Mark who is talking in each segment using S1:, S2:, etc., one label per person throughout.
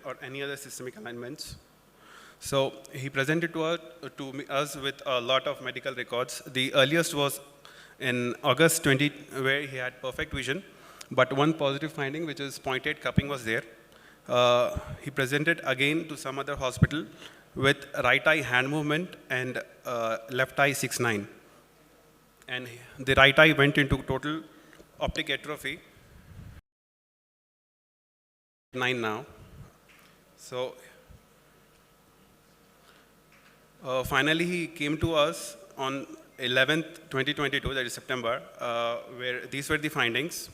S1: or any other systemic alignments. So he presented to us with a lot of medical records. The earliest was in August 20, where he had perfect vision, but one positive finding, which is 0.8 cupping, was there. He presented again to some other hospital with right eye hand movement and left eye 6/9. And the right eye went into total optic atrophy, 9 now. So finally, he came to us on 11th, 2022, that is September, where these were the findings.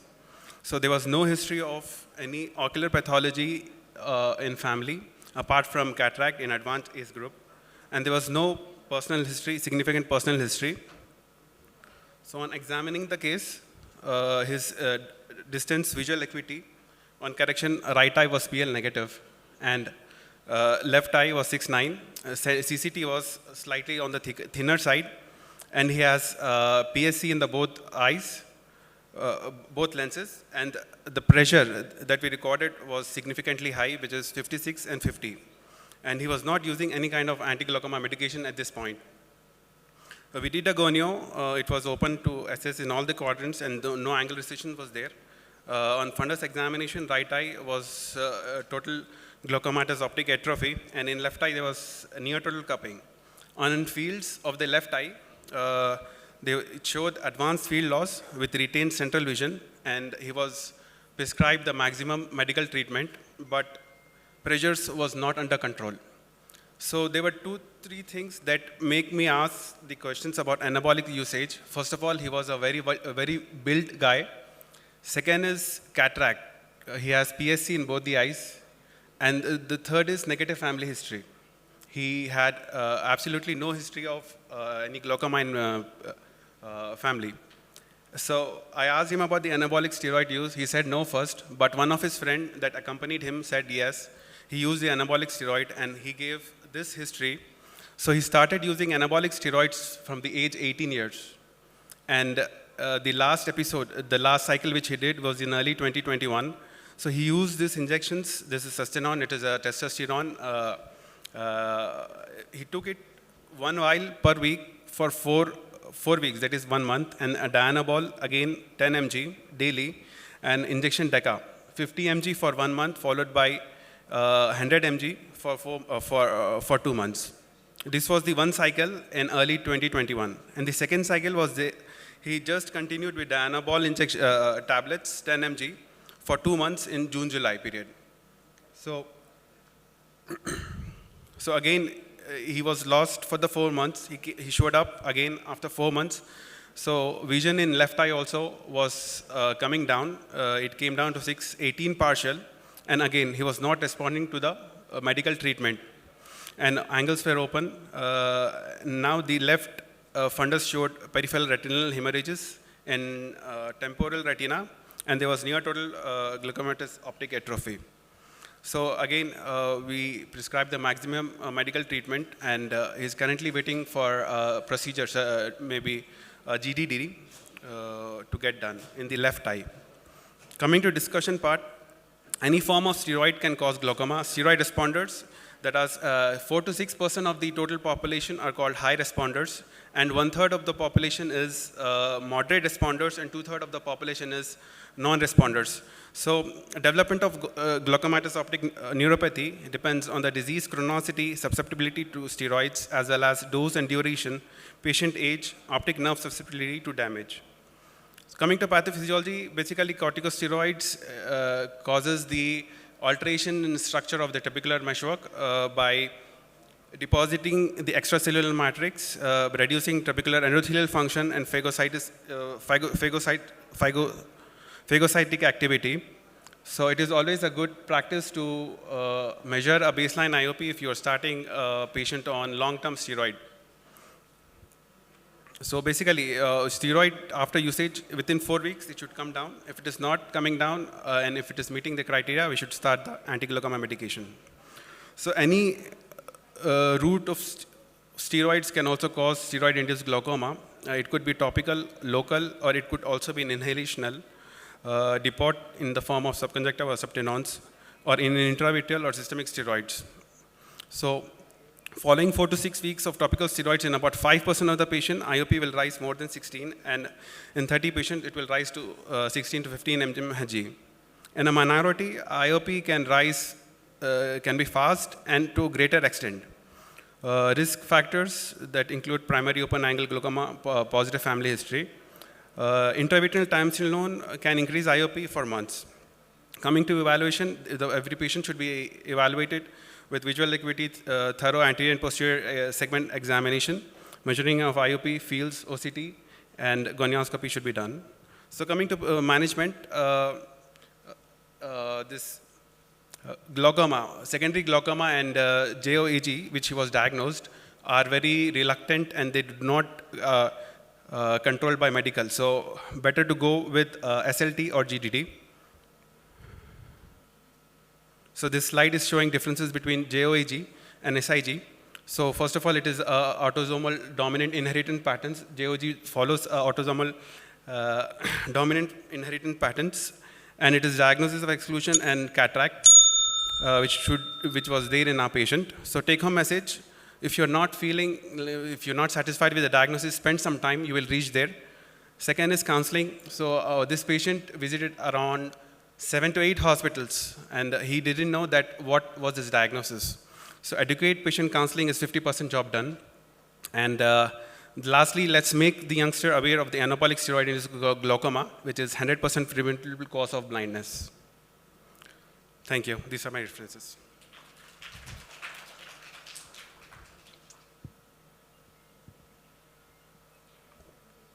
S1: So there was no history of any ocular pathology in family, apart from cataract in advanced age group. And there was no personal history, significant personal history. So on examining the case, his distance visual acuity on correction, right eye was PL negative, and left eye was 6/9. CCT was slightly on the thinner side, and he has PSC in the both eyes, both lenses, and the pressure that we recorded was significantly high, which is 56 and 50. And he was not using any kind of anti-glaucoma medication at this point. We did a gonio. It was open to assess in all the quadrants, and no angle recession was there. On fundus examination, right eye was total glaucomatous optic atrophy, and in left eye there was near total cupping. On fields of the left eye, it showed advanced field loss with retained central vision, and he was prescribed the maximum medical treatment, but pressures was not under control. So there were 2-3 things that make me ask the questions about anabolic usage. First of all, he was a very built guy. Second is cataract. He has PSC in both the eyes. And the third is negative family history. He had absolutely no history of any glaucoma in family. So I asked him about the anabolic steroid use. He said no first, but one of his friends that accompanied him said yes. He used the anabolic steroid, and he gave this history. So he started using anabolic steroids from the age 18 years. And the last episode, the last cycle which he did was in early 2021. So he used these injections. This is Sustanon. It is a testosterone. He took it 1 vial per week for four weeks, that is 1 month, and a Dianabol, again 10 mg daily, and injection Deca, 50 mg for 1 month, followed by 100 mg for 2 months. This was the one cycle in early 2021. And the second cycle was he just continued with Dianabol injection tablets, 10 mg, for 2 months in June-July period. So again, he was lost for the 4 months. He showed up again after 4 months. So vision in left eye also was coming down. It came down to 6/18 partial. And again, he was not responding to the medical treatment. And angles were open. Now the left fundus showed peripheral retinal hemorrhages in temporal retina, and there was near total glaucomatous optic atrophy. So again, we prescribed the maximum medical treatment, and he's currently waiting for procedures, maybe GDD, to get done in the left eye. Coming to discussion part, any form of steroid can cause glaucoma. Steroid responders, that is 4 to 6% of the total population are called high responders, and 1/3 of the population is moderate responders, and 2/3 of the population is non-responders. So development of glaucomatous optic neuropathy depends on the disease chronicity, susceptibility to steroids, as well as dose and duration, patient age, optic nerve susceptibility to damage. Coming to pathophysiology, basically corticosteroids causes the alteration in structure of the trabecular meshwork by depositing the extracellular matrix, reducing trabecular endothelial function and phagocytic activity. So it is always a good practice to measure a baseline IOP if you are starting a patient on long-term steroid. So basically, steroid after usage within 4 weeks, it should come down. If it is not coming down, and if it is meeting the criteria, we should start the anti-glaucoma medication. So any route of steroids can also cause steroid-induced glaucoma. It could be topical, local, or it could also be inhalational. Depot in the form of subconjunctiva or subtenons or in intravitreal or systemic steroids. So following 4 to 6 weeks of topical steroids in about 5% of the patient, IOP will rise more than 16, and in 30 patients, it will rise to 16 to 15 mmHg. In a minority, IOP can rise, can be fast and to a greater extent. Risk factors that include primary open-angle glaucoma, positive family history. Intravitreal triamcinolone can increase IOP for months. Coming to evaluation, every patient should be evaluated with visual acuity, thorough anterior and posterior segment examination, measuring of IOP, fields, OCT, and gonioscopy should be done. So coming to management, this glaucoma, secondary glaucoma and JOAG, which he was diagnosed, are very reluctant and they do not controlled by medical. So better to go with SLT or GDT. So this slide is showing differences between JOAG and SIG. So first of all, it is autosomal dominant inheritance patterns. JOAG follows autosomal dominant inheritance patterns, and it is diagnosis of exclusion and cataract, which was there in our patient. So take home message, if you're not satisfied with the diagnosis, spend some time, you will reach there. Second is counseling. So this patient visited around 7 to 8 hospitals, and he didn't know that what was his diagnosis. So adequate patient counseling is 50% job done. And lastly, let's make the youngster aware of the anabolic steroid-induced glaucoma, which is 100% preventable cause of blindness. Thank you. These are my references.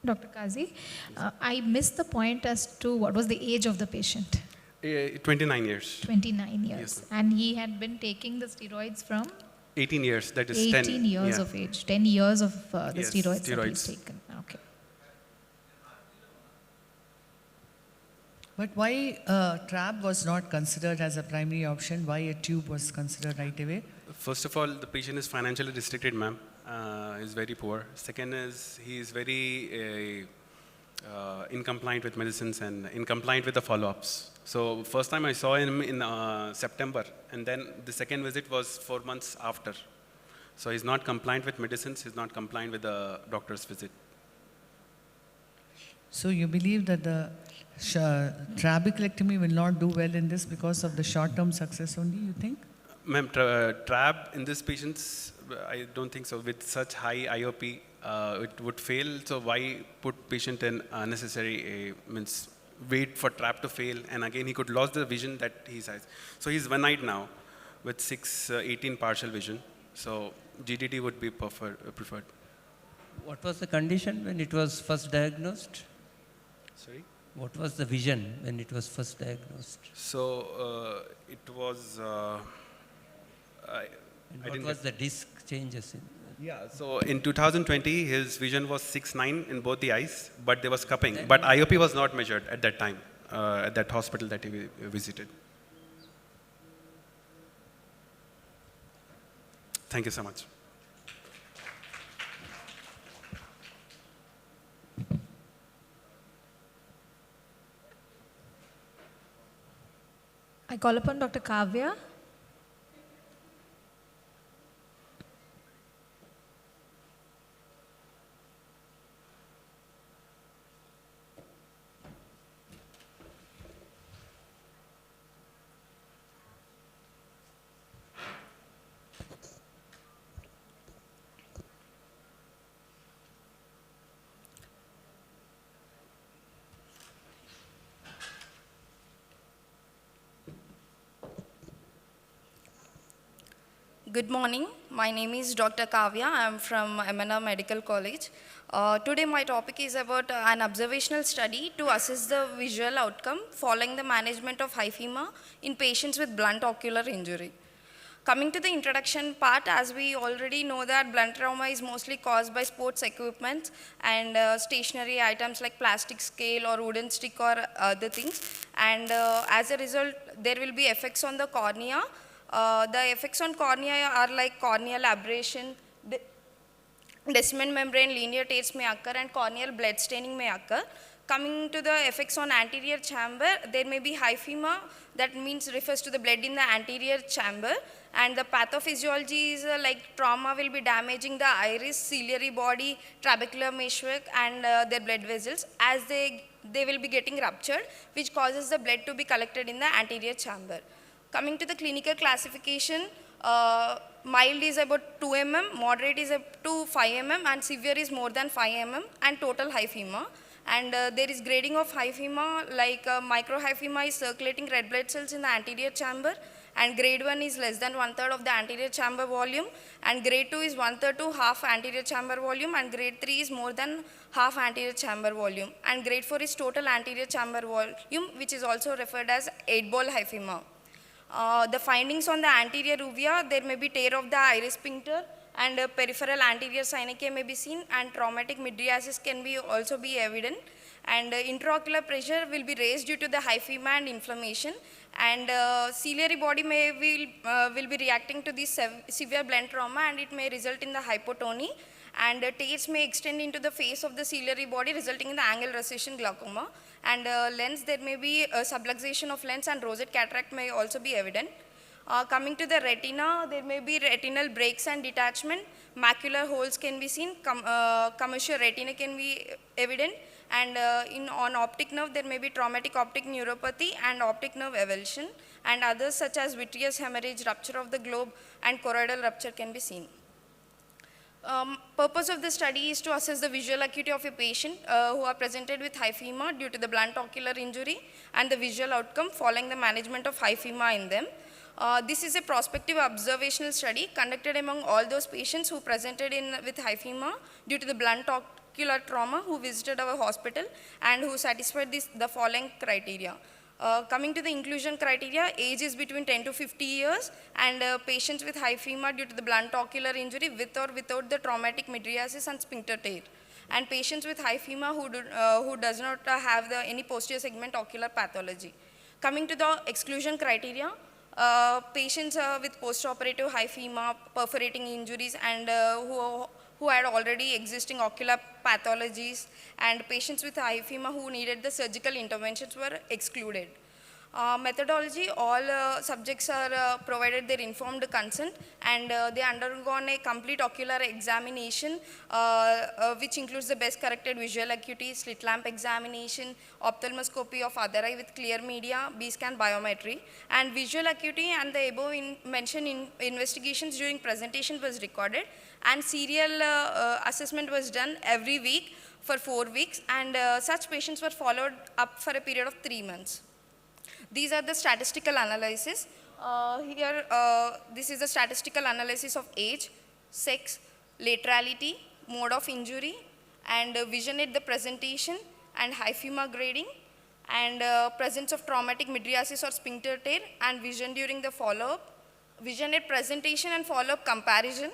S2: Dr. Kazi, I missed the point as to what was the age of the patient.
S1: 29 years.
S2: 29 years.
S1: Yes.
S2: And he had been taking the steroids from?
S1: 18 years, that is
S2: 18 years of age. 10 years of the
S1: yes,
S2: steroids that he's taken. Okay.
S3: But why trab was not considered as a primary option? Why a tube was considered right away?
S1: First of all, the patient is financially restricted, ma'am. He's very poor. Second is he is very incompliant with medicines and incompliant with the follow-ups. So first time I saw him in September, and then the second visit was 4 months after. So he's not compliant with medicines, he's not compliant with the doctor's visit.
S3: So you believe that the trabeculectomy will not do well in this because of the short-term success only, you think?
S1: Ma'am, trab in this patients, I don't think so. With such high IOP, it would fail. So why put patient in unnecessary, means wait for trap to fail, and again he could lose the vision that he has. So he's one-eyed now with 6/18 partial vision. So GDT would be preferred.
S4: What was the condition when it was first diagnosed?
S1: Sorry?
S4: What was the vision when it was first diagnosed?
S1: So it was,
S4: What was the disc changes in?
S1: Yeah, so in 2020, his vision was 6/9 in both the eyes, but there was cupping. But IOP was not measured at that time, at that hospital that he visited. Thank you so much.
S2: I call upon Dr. Kavya.
S5: Good morning. My name is Dr. Kavya. I am from MNR Medical College. Today my topic is about an observational study to assess the visual outcome following the management of hyphema in patients with blunt ocular injury. Coming to the introduction part, as we already know that blunt trauma is mostly caused by sports equipment and stationary items like plastic scale or wooden stick or other things. And as a result, there will be effects on the cornea. The effects on cornea are like corneal aberration, descending membrane linear tears may occur, and corneal blood staining may occur. Coming to the effects on anterior chamber, there may be hyphema, that means refers to the blood in the anterior chamber, and the pathophysiology is like trauma will be damaging the iris, ciliary body, trabecular meshwork, and their blood vessels as they will be getting ruptured, which causes the blood to be collected in the anterior chamber. Coming to the clinical classification, mild is about 2 mm, moderate is up to 5 mm, and severe is more than 5 mm, and total hyphema. And there is grading of hyphema, like microhyphema is circulating red blood cells in the anterior chamber, and grade 1 is less than 1/3 of the anterior chamber volume, and grade 2 is 1/3 to half anterior chamber volume, and grade 3 is more than half anterior chamber volume, and grade 4 is total anterior chamber volume, which is also referred as 8-ball hyphema. The findings on the anterior uvea, there may be tear of the iris sphincter, and peripheral anterior synechiae may be seen, and traumatic mydriasis can be also be evident, and intraocular pressure will be raised due to the hyphema and inflammation, and ciliary body will be reacting to this severe blunt trauma, and it may result in the hypotony, and tears may extend into the face of the ciliary body, resulting in the angle recession glaucoma, and lens, there may be subluxation of lens, and rosette cataract may also be evident. Coming to the retina, there may be retinal breaks and detachment, macular holes can be seen, commercial retina can be evident, and on optic nerve, there may be traumatic optic neuropathy and optic nerve avulsion, and others such as vitreous hemorrhage, rupture of the globe, and choroidal rupture can be seen. Purpose of the study is to assess the visual acuity of a patient who are presented with hyphema due to the blunt ocular injury, and the visual outcome following the management of hyphema in them. This is a prospective observational study conducted among all those patients who presented with hyphema due to the blunt ocular trauma who visited our hospital and who satisfied the following criteria. Coming to the inclusion criteria, age is between 10 to 50 years, and patients with hyphema due to the blunt ocular injury with or without the traumatic mydriasis and sphincter tear, and patients with hyphema who does not have any posterior segment ocular pathology. Coming to the exclusion criteria, patients with postoperative hyphema, perforating injuries, and who had already existing ocular pathologies, and patients with hyphema who needed the surgical interventions were excluded. Methodology, all subjects are provided their informed consent, and they undergone a complete ocular examination which includes the best corrected visual acuity, slit lamp examination, ophthalmoscopy of other eye with clear media, B-scan biometry, and visual acuity and the above mentioned investigations during presentation was recorded, and serial assessment was done every week for 4 weeks, and such patients were followed up for a period of 3 months. These are the statistical analysis. Here, this is the statistical analysis of age, sex, laterality, mode of injury, and vision at the presentation, and hyphema grading, and presence of traumatic mydriasis or sphincter tear, and vision during the follow-up, vision at presentation and follow-up comparison.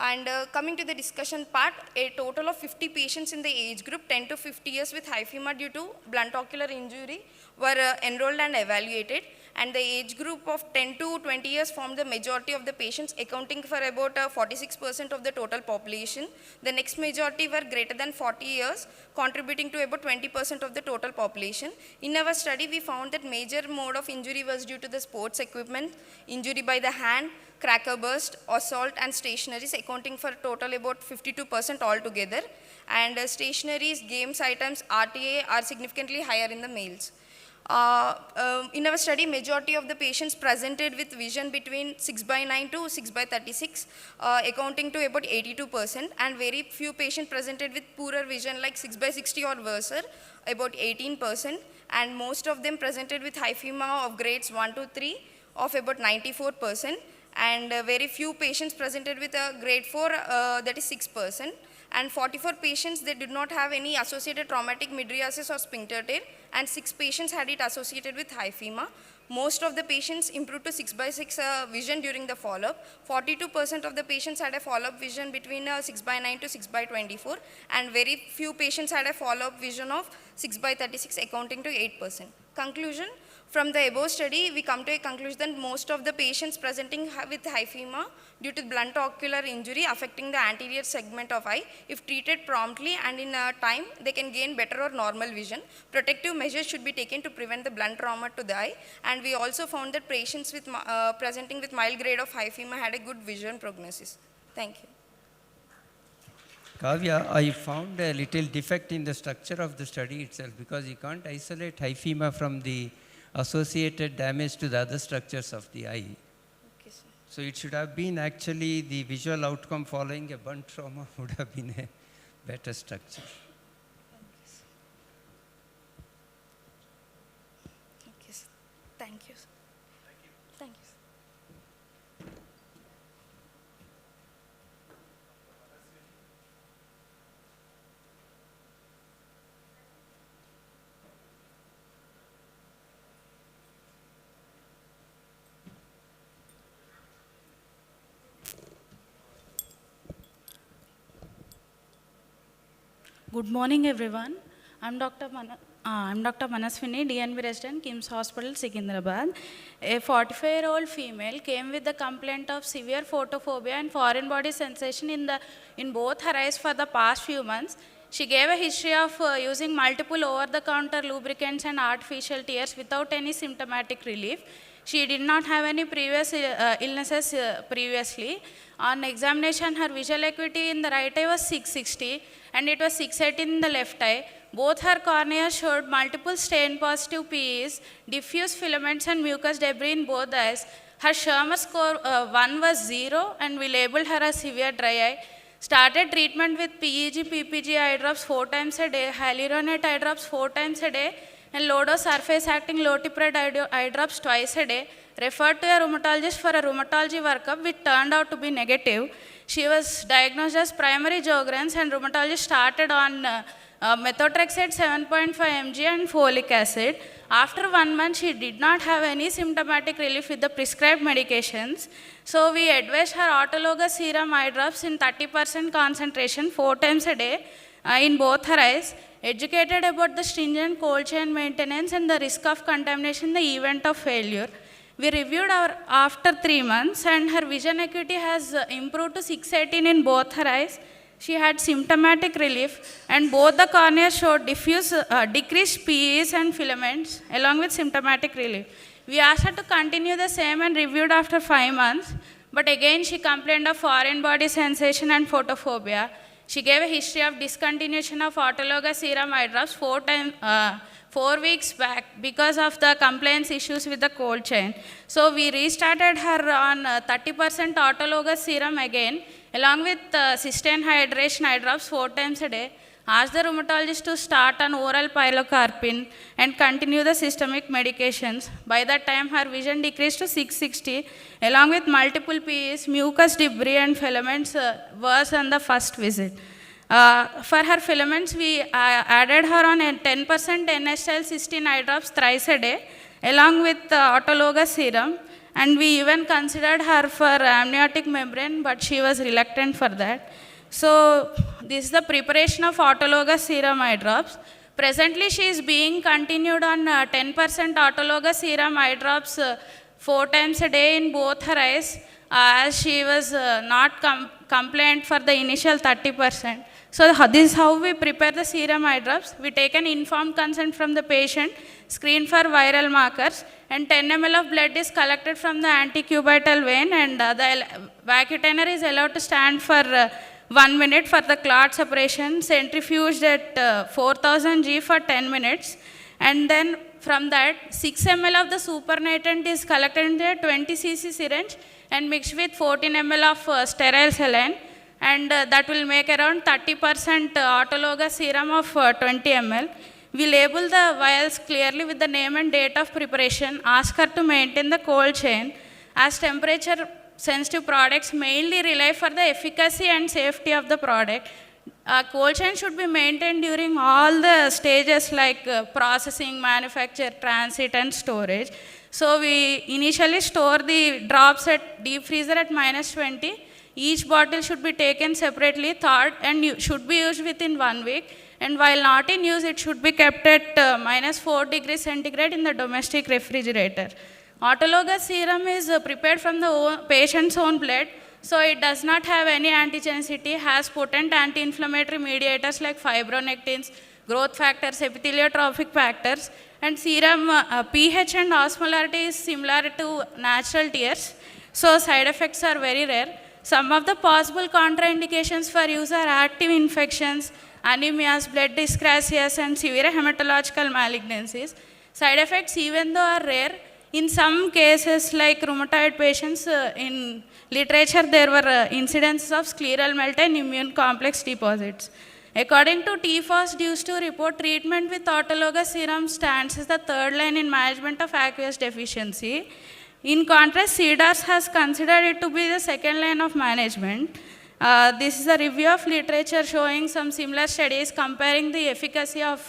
S5: And coming to the discussion part, a total of 50 patients in the age group 10 to 50 years with hyphema due to blunt ocular injury were enrolled and evaluated, and the age group of 10 to 20 years formed the majority of the patients, accounting for about 46% of the total population. The next majority were greater than 40 years, contributing to about 20% of the total population. In our study, we found that major mode of injury was due to the sports equipment, injury by the hand, cracker burst, assault, and stationaries, accounting for total about 52% altogether. And stationaries, games items, RTA are significantly higher in the males. In our study, majority of the patients presented with vision between 6/9 to 6/36, accounting to about 82%, and very few patients presented with poorer vision like 6/60 or worse, about 18%, and most of them presented with hyphema of grades 1 to 3 of about 94%, and very few patients presented with a grade 4, that is 6%, and 44 patients, they did not have any associated traumatic mydriasis or sphincter tear, and 6 patients had it associated with hyphema. Most of the patients improved to 6/6 vision during the follow-up. 42% of the patients had a follow-up vision between 6/9 to 6/24, and very few patients had a follow-up vision of 6/36, accounting to 8%. Conclusion, From the above study, we come to a conclusion that most of the patients presenting with hyphema due to blunt ocular injury affecting the anterior segment of eye, if treated promptly and in time, they can gain better or normal vision. Protective measures should be taken to prevent the blunt trauma to the eye. And we also found that patients with presenting with mild grade of hyphema had a good vision prognosis. Thank you.
S4: Kavya, I found a little defect in the structure of the study itself because you can't isolate hyphema from the associated damage to the other structures of the eye.
S5: Okay, sir.
S4: So it should have been actually the visual outcome following a blunt trauma would have been a better structure.
S5: Okay, sir. Thank you. Sir. Thank you. Sir.
S6: Good morning, everyone. I'm Dr. Manaswini, DNB resident, KIMS Hospital, Secunderabad. A 45-year-old female came with the complaint of severe photophobia and foreign body sensation in both her eyes for the past few months. She gave a history of using multiple over-the-counter lubricants and artificial tears without any symptomatic relief. She did not have any previous illnesses previously. On examination, her visual acuity in the right eye was 660 and it was 618 in the left eye. Both her cornea showed multiple stain-positive PEs, diffuse filaments and mucus debris in both eyes. Her Schirmer score 1 was 0 and we labeled her as severe dry eye. Started treatment with PEG, PPG eye drops 4 times a day, hyaluronate eye drops 4 times a day, and low-dose surface-acting lotipride eye drops twice a day. Referred to a rheumatologist for a rheumatology workup, which turned out to be negative. She was diagnosed as primary Sjogren's, and rheumatologist started on methotrexate 7.5 mg and folic acid. After 1 month, she did not have any symptomatic relief with the prescribed medications. So we advised her autologous serum eye drops in 30% concentration 4 times a day in both her eyes. Educated about the stringent cold chain maintenance and the risk of contamination in the event of failure. We reviewed her after 3 months and her vision acuity has improved to 618 in both her eyes. She had symptomatic relief and both the corneas showed decreased PEs and filaments along with symptomatic relief. We asked her to continue the same and reviewed after 5 months, but again she complained of foreign body sensation and photophobia. She gave a history of discontinuation of autologous serum eye drops 4 weeks back because of the compliance issues with the cold chain. So we restarted her on 30% autologous serum again, along with cysteine hydration eye drops 4 times a day. Asked the rheumatologist to start on oral pilocarpine and continue the systemic medications. By that time, her vision decreased to 660, along with multiple PEs, mucus debris and filaments worse than the first visit. For her filaments, we added her on a 10% NS-style cysteine eye drops thrice a day, along with autologous serum. And we even considered her for amniotic membrane, but she was reluctant for that. So this is the preparation of autologous serum eye drops. Presently, she is being continued on 10% autologous serum eye drops 4 times a day in both her eyes, as she was not compliant for the initial 30%. So this is how we prepare the serum eye drops. We take an informed consent from the patient, screen for viral markers, and 10 ml of blood is collected from the antecubital vein, and the vacutainer is allowed to stand for 1 minute for the clot separation, centrifuged at 4000 G for 10 minutes, and then from that 6 ml of the supernatant is collected in the 20 cc syringe and mixed with 14 ml of sterile saline, and that will make around 30% autologous serum of 20 ml. We label the vials clearly with the name and date of preparation, ask her to maintain the cold chain, as temperature sensitive products mainly rely for the efficacy and safety of the product. Cold chain should be maintained during all the stages like processing, manufacture, transit and storage. So we initially store the drops at deep freezer at -20. Each bottle should be taken separately, thawed and should be used within 1 week. and while not in use, it should be kept at -4 degrees centigrade in the domestic refrigerator. Autologous serum is prepared from the patient's own blood, so it does not have any antigenicity, has potent anti-inflammatory mediators like fibronectins, growth factors, epitheliotropic factors, and serum pH and osmolarity is similar to natural tears, so side effects are very rare. Some of the possible contraindications for use are active infections, anemias, blood dyscrasias, and severe hematological malignancies. Side effects, even though are rare, in some cases like rheumatoid patients, in literature there were incidences of scleral melt and immune complex deposits. According to TFOS, used to report treatment with autologous serum stands as the third line in management of aqueous deficiency. In contrast, CDARS has considered it to be the second line of management. This is a review of literature showing some similar studies comparing the efficacy of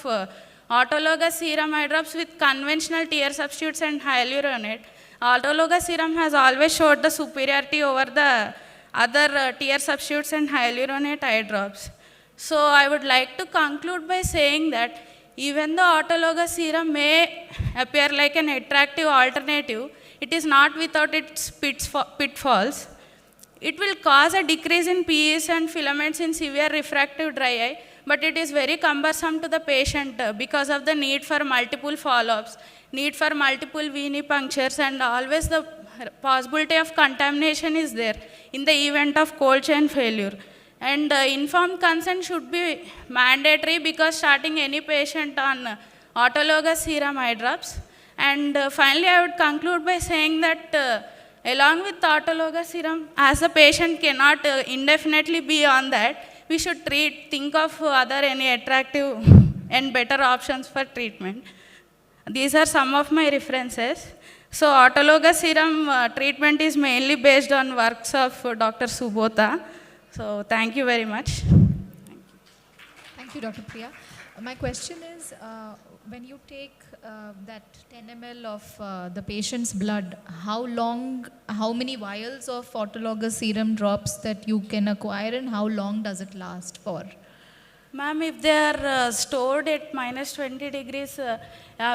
S6: autologous serum eye drops with conventional tear substitutes and hyaluronate. Autologous serum has always showed the superiority over the other tear substitutes and hyaluronate eye drops. So I would like to conclude by saying that even though autologous serum may appear like an attractive alternative, it is not without its pitfalls. It will cause a decrease in PEs and filaments in severe refractive dry eye, but it is very cumbersome to the patient because of the need for multiple follow-ups, need for multiple venipunctures, and always the possibility of contamination is there in the event of cold chain failure. And informed consent should be mandatory because starting any patient on autologous serum eye drops. And finally, I would conclude by saying that along with autologous serum, as a patient cannot indefinitely be on that, we should think of other any attractive and better options for treatment. These are some of my references. So autologous serum treatment is mainly based on works of Dr. Subota. So thank you very much.
S2: Thank you, Dr. Priya. My question is, when you take that 10 ml of the patient's blood, how many vials of autologous serum drops that you can acquire, and how long does it last for?
S6: Ma'am, if they are stored at -20 degrees,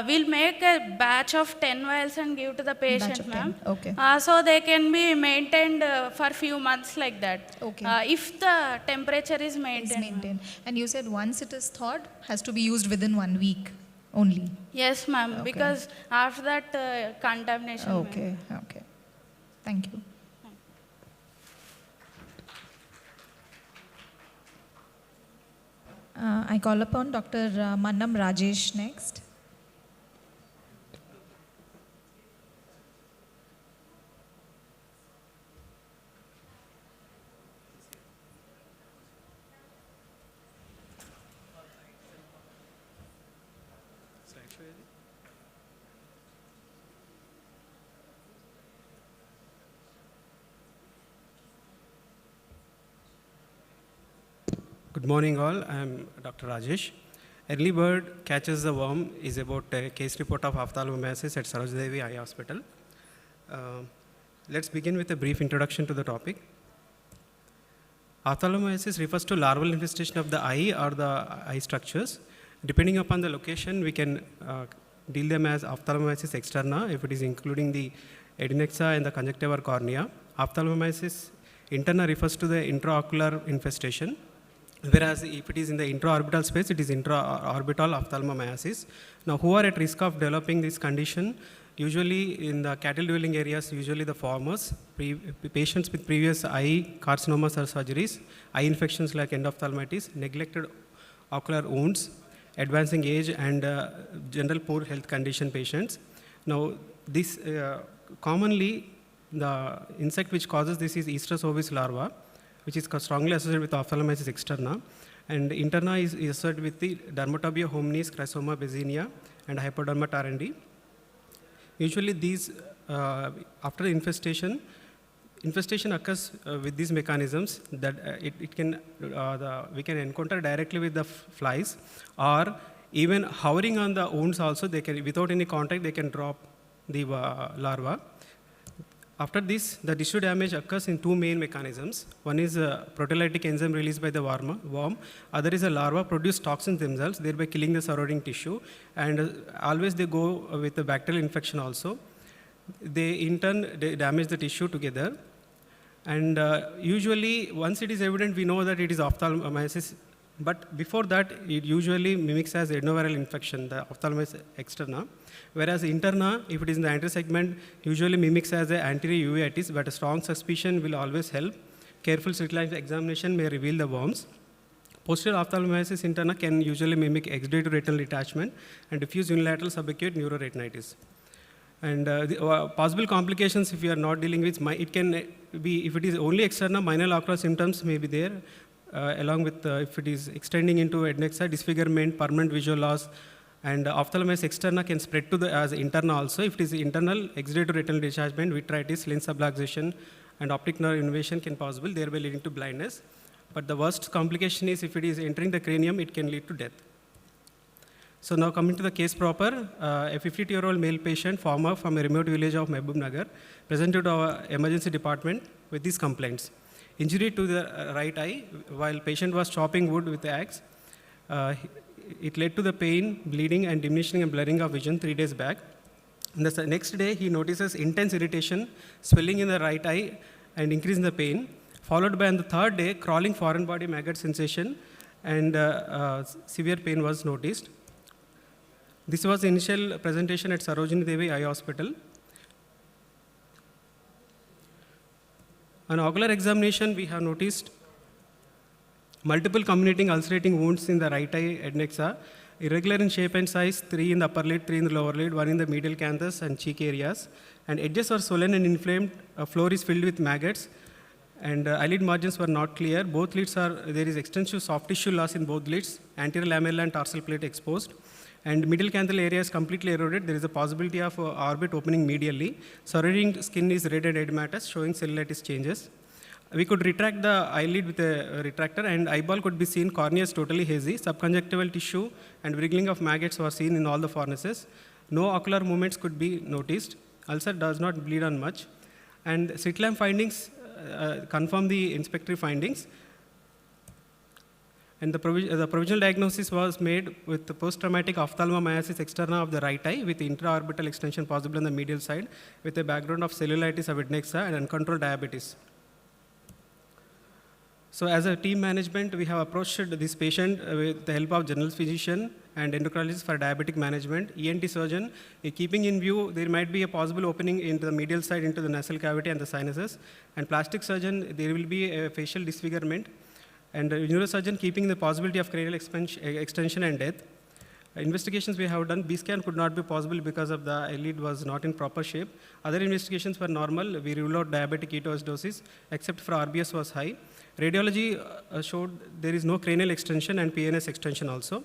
S6: we'll make a batch of 10 vials and give to the patient,
S2: of 10,
S6: ma'am.
S2: okay.
S6: So they can be maintained for few months like that.
S2: Okay.
S6: If the temperature is
S2: Is
S6: maintained.
S2: maintained. And you said once it is thawed, has to be used within 1 week only.
S6: Yes, ma'am,
S2: Okay.
S6: because after that contamination. ma'am.
S2: Okay, okay. Thank you. I call upon Dr. Mannam Rajesh next.
S7: Good morning all, I am Dr. Rajesh. Early bird catches the worm is about a case report of ophthalmomyelitis at Sarojini Devi Eye Hospital. Let's begin with a brief introduction to the topic. Ophthalmomyelitis refers to larval infestation of the eye or the eye structures. Depending upon the location, we can deal them as ophthalmomyelitis externa if it is including the adnexa and the conjunctiva cornea. Ophthalmomyelitis interna refers to the intraocular infestation. Whereas if it is in the intraorbital space, it is intraorbital ophthalmomyiasis. Now, who are at risk of developing this condition? Usually in the cattle dwelling areas, usually the farmers, patients with previous eye carcinomas or surgeries, eye infections like endophthalmitis, neglected ocular wounds, advancing age, and general poor health condition patients. Now, this commonly, the insect which causes this is Estrus ovis larva, which is strongly associated with ophthalmomyelitis externa, and interna is associated with the Dermatobia hominis, Chrysoma bezinia, and Hypoderma tarandi. Usually these, after infestation occurs with these mechanisms that we can encounter directly with the flies, or even hovering on the wounds also, they can, without any contact, they can drop the larva. After this, the tissue damage occurs in two main mechanisms. One is a proteolytic enzyme released by the worm. Other is a larva produce toxins themselves, thereby killing the surrounding tissue. And always they go with a bacterial infection also. They in turn they damage the tissue together. And usually, once it is evident, we know that it is ophthalmomyces. But before that, it usually mimics as adenoviral infection, the ophthalmomyces externa. Whereas interna, if it is in the anterior segment, usually mimics as an anterior uveitis, but a strong suspicion will always help. Careful slit line examination may reveal the worms. Posterior ophthalmomyces interna can usually mimic exudative retinal detachment and diffuse unilateral subacute neuroretinitis. And the possible complications, if you are not dealing with, it can be, if it is only externa, minor ocular symptoms may be there, along with if it is extending into adnexa, disfigurement, permanent visual loss, and ophthalmomyces externa can spread to the as interna also. If it is internal, exudative retinal detachment, vitritis, lens subluxation, and optic nerve innervation can possible, thereby leading to blindness. But the worst complication is if it is entering the cranium, it can lead to death. So now coming to the case proper, a 52-year-old male patient, farmer from a remote village of Mehboob Nagar, presented to our emergency department with these complaints. Injury to the right eye while patient was chopping wood with the axe. It led to the pain, bleeding, and diminishing and blurring of vision 3 days back. And the next day, he notices intense irritation, swelling in the right eye, and increase in the pain, followed by on the third day, crawling foreign body maggot sensation, and severe pain was noticed. This was the initial presentation at Sarojini Devi Eye Hospital. On ocular examination, we have noticed multiple communicating ulcerating wounds in the right eye adnexa, irregular in shape and size, 3 in the upper lid, 3 in the lower lid, 1 in the medial canthus and cheek areas. And edges are swollen and inflamed, floor is filled with maggots, and eyelid margins were not clear. Both lids there is extensive soft tissue loss in both lids, anterior lamella and tarsal plate exposed. And medial canthal area is completely eroded. There is a possibility of orbit opening medially. Surrounding skin is red and edematous, showing cellulitis changes. We could retract the eyelid with a retractor, and eyeball could be seen. Cornea is totally hazy. Subconjunctival tissue and wriggling of maggots were seen in all the fornices. No ocular movements could be noticed. Ulcer does not bleed on much. And slit lamp findings confirm the inspectory findings. And the provisional diagnosis was made with the post-traumatic ophthalmomyelitis externa of the right eye with intraorbital extension possible on the medial side with a background of cellulitis of adnexa and uncontrolled diabetes. So as a team management, we have approached this patient with the help of general physician and endocrinologist for diabetic management, ENT surgeon. Keeping in view, there might be a possible opening into the medial side into the nasal cavity and the sinuses. And plastic surgeon, there will be a facial disfigurement. And neurosurgeon keeping the possibility of cranial extension and death. Investigations we have done, B-scan could not be possible because of the eyelid was not in proper shape. Other investigations were normal. We ruled out diabetic ketoacidosis, except for RBS was high. Radiology showed there is no cranial extension and PNS extension also.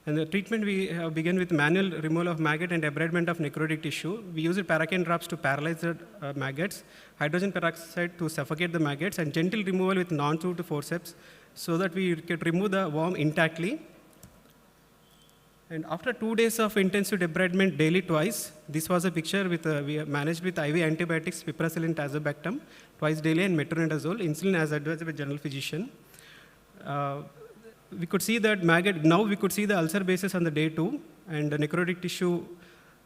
S7: And the treatment we have begun with manual removal of maggot and debridement of necrotic tissue. We used paracaine drops to paralyze the maggots, hydrogen peroxide to suffocate the maggots, and gentle removal with non-toothed forceps so that we could remove the worm intactly. And after 2 days of intensive debridement daily twice, this was a picture with we managed with IV antibiotics, piperacillin, tazobactam, twice daily, and metronidazole, insulin as advised by general physician. We could see that maggot, now we could see the ulcer basis on the day 2, and the necrotic tissue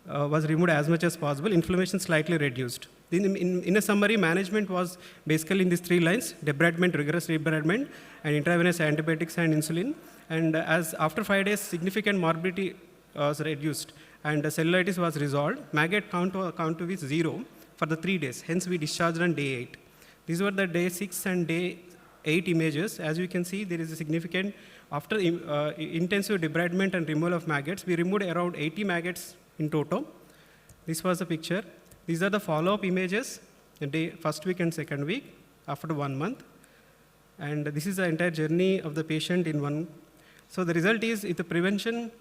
S7: was removed as much as possible, inflammation slightly reduced. In a summary, management was basically in these 3 lines: debridement, rigorous debridement, and intravenous antibiotics and insulin. And as after 5 days, significant morbidity was reduced, and the cellulitis was resolved. Maggot count to be 0 for the 3 days. Hence, we discharged on day 8. These were the day 6 and day 8 images. As you can see, there is a significant, after intensive debridement and removal of maggots, we removed around 80 maggots in toto. This was the picture. These are the follow-up images, the day, first week and second week, after 1 month. And this is the entire journey of the patient in one. So the result is, if the prevention,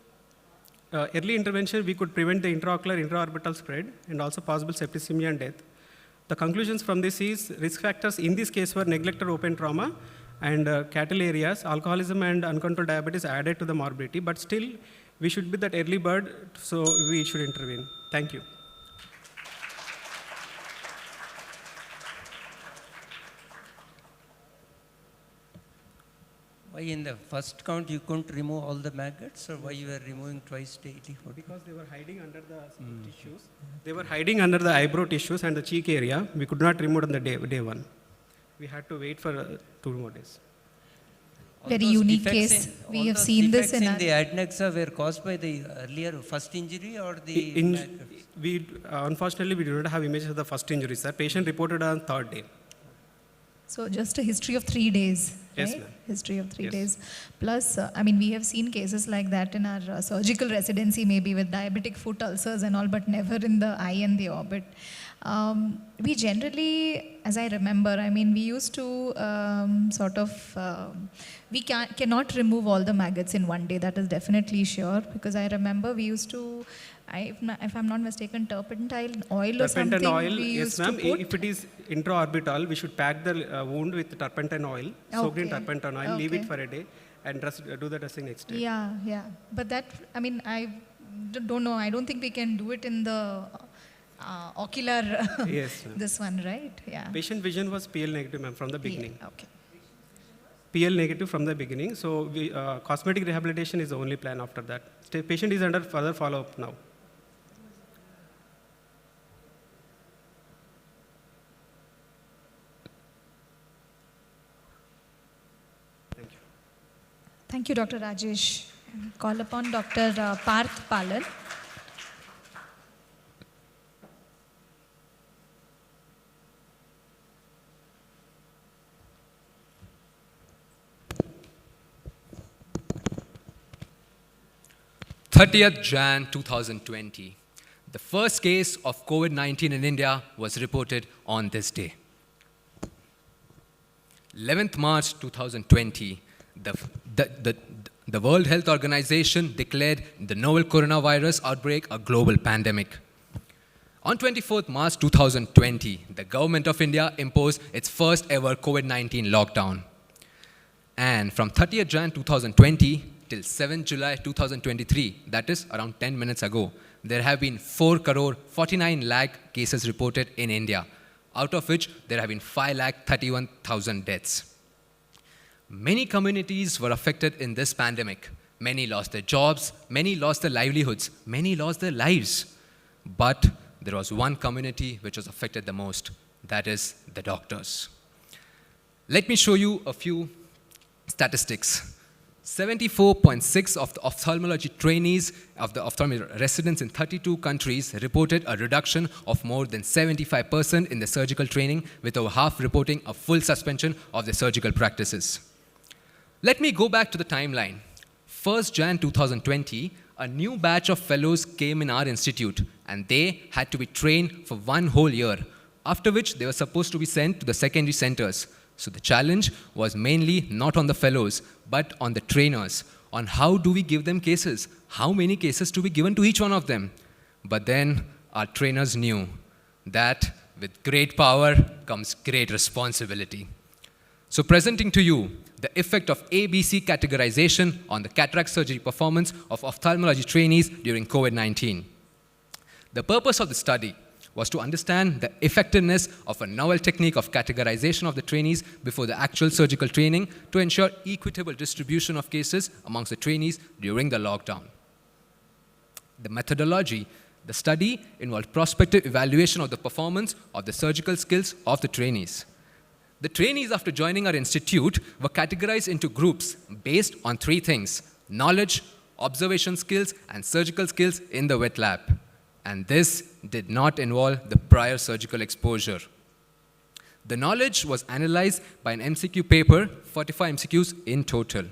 S7: early intervention, we could prevent the intraocular, intraorbital spread, and also possible septicemia and death. The conclusions from this is, risk factors in this case were neglected open trauma and cattle areas, alcoholism and uncontrolled diabetes added to the morbidity, but still we should be that early bird, so we should intervene. Thank you.
S4: Why in the first count you couldn't remove all the maggots, or why you were removing twice daily?
S7: Because they were hiding under the tissues. They were hiding under the eyebrow tissues and the cheek area. We could not remove on the day one. We had to wait for 2 more days.
S4: All
S2: Very
S4: those
S2: unique
S4: defects
S2: case.
S4: in-
S2: We
S4: all
S2: have
S4: those
S2: seen this
S4: defects
S2: in our-
S4: the adnexa were caused by the earlier first injury or the maggots?
S7: We unfortunately we do not have images of the first injury, sir. Patient reported on 3rd day.
S2: So just a history of 3 days,
S7: Yes,
S2: right?
S7: ma'am.
S2: History of 3
S7: Yes.
S2: days. Plus, I mean, we have seen cases like that in our surgical residency, maybe with diabetic foot ulcers and all, but never in the eye and the orbit. We generally, as I remember, I mean, we used to we cannot remove all the maggots in one day. That is definitely sure, because I remember we used to, if I'm not mistaken, turpentine oil or something.
S7: Turpentine oil,
S2: we
S7: yes
S2: used to
S7: ma'am.
S2: put.
S7: If it is intraorbital, we should pack the wound with turpentine oil, soaked in
S2: Okay.
S7: turpentine oil, leave it
S2: Okay.
S7: for a day, and do the dressing next day.
S2: Yeah, yeah. But that, I mean, I don't know. I don't think we can do it in the ocular,
S7: Yes, ma'am.
S2: this one, right? Yeah.
S7: Patient vision was PL negative, ma'am, from the beginning.
S2: Yeah, okay.
S7: PL negative from the beginning. So cosmetic rehabilitation is the only plan after that. Patient is under further follow-up now.
S2: Thank you, Dr. Rajesh. Call upon Dr. Parth Palan.
S8: Jan 2020. The first case of COVID-19 in India was reported on this day. 11th March 2020, the World Health Organization declared the novel coronavirus outbreak a global pandemic. On 24th March 2020, the government of India imposed its first ever COVID-19 lockdown. And from 30th Jan 2020 till 7th July 2023, that is around 10 minutes ago, there have been 4,49 lakh cases reported in India, out of which there have been 5,31,000 deaths. Many communities were affected in this pandemic. Many lost their jobs, many lost their livelihoods, many lost their lives. But there was one community which was affected the most, that is the doctors. Let me show you a few statistics. 74.6% of the ophthalmology trainees of the ophthalmology residents in 32 countries reported a reduction of more than 75% in the surgical training, with over half reporting a full suspension of their surgical practices. Let me go back to the timeline. 1st Jan 2020, a new batch of fellows came in our institute, and they had to be trained for 1 whole year, after which they were supposed to be sent to the secondary centers. So the challenge was mainly not on the fellows, but on the trainers, on how do we give them cases? How many cases to be given to each one of them? But then our trainers knew that with great power comes great responsibility. So presenting to you the effect of ABC categorization on the cataract surgery performance of ophthalmology trainees during COVID-19. The purpose of the study was to understand the effectiveness of a novel technique of categorization of the trainees before the actual surgical training to ensure equitable distribution of cases amongst the trainees during the lockdown. The methodology, the study involved prospective evaluation of the performance of the surgical skills of the trainees. The trainees, after joining our institute, were categorized into groups based on 3 things: knowledge, observation skills, and surgical skills in the wet lab. And this did not involve the prior surgical exposure. The knowledge was analyzed by an MCQ paper, 45 MCQs in total.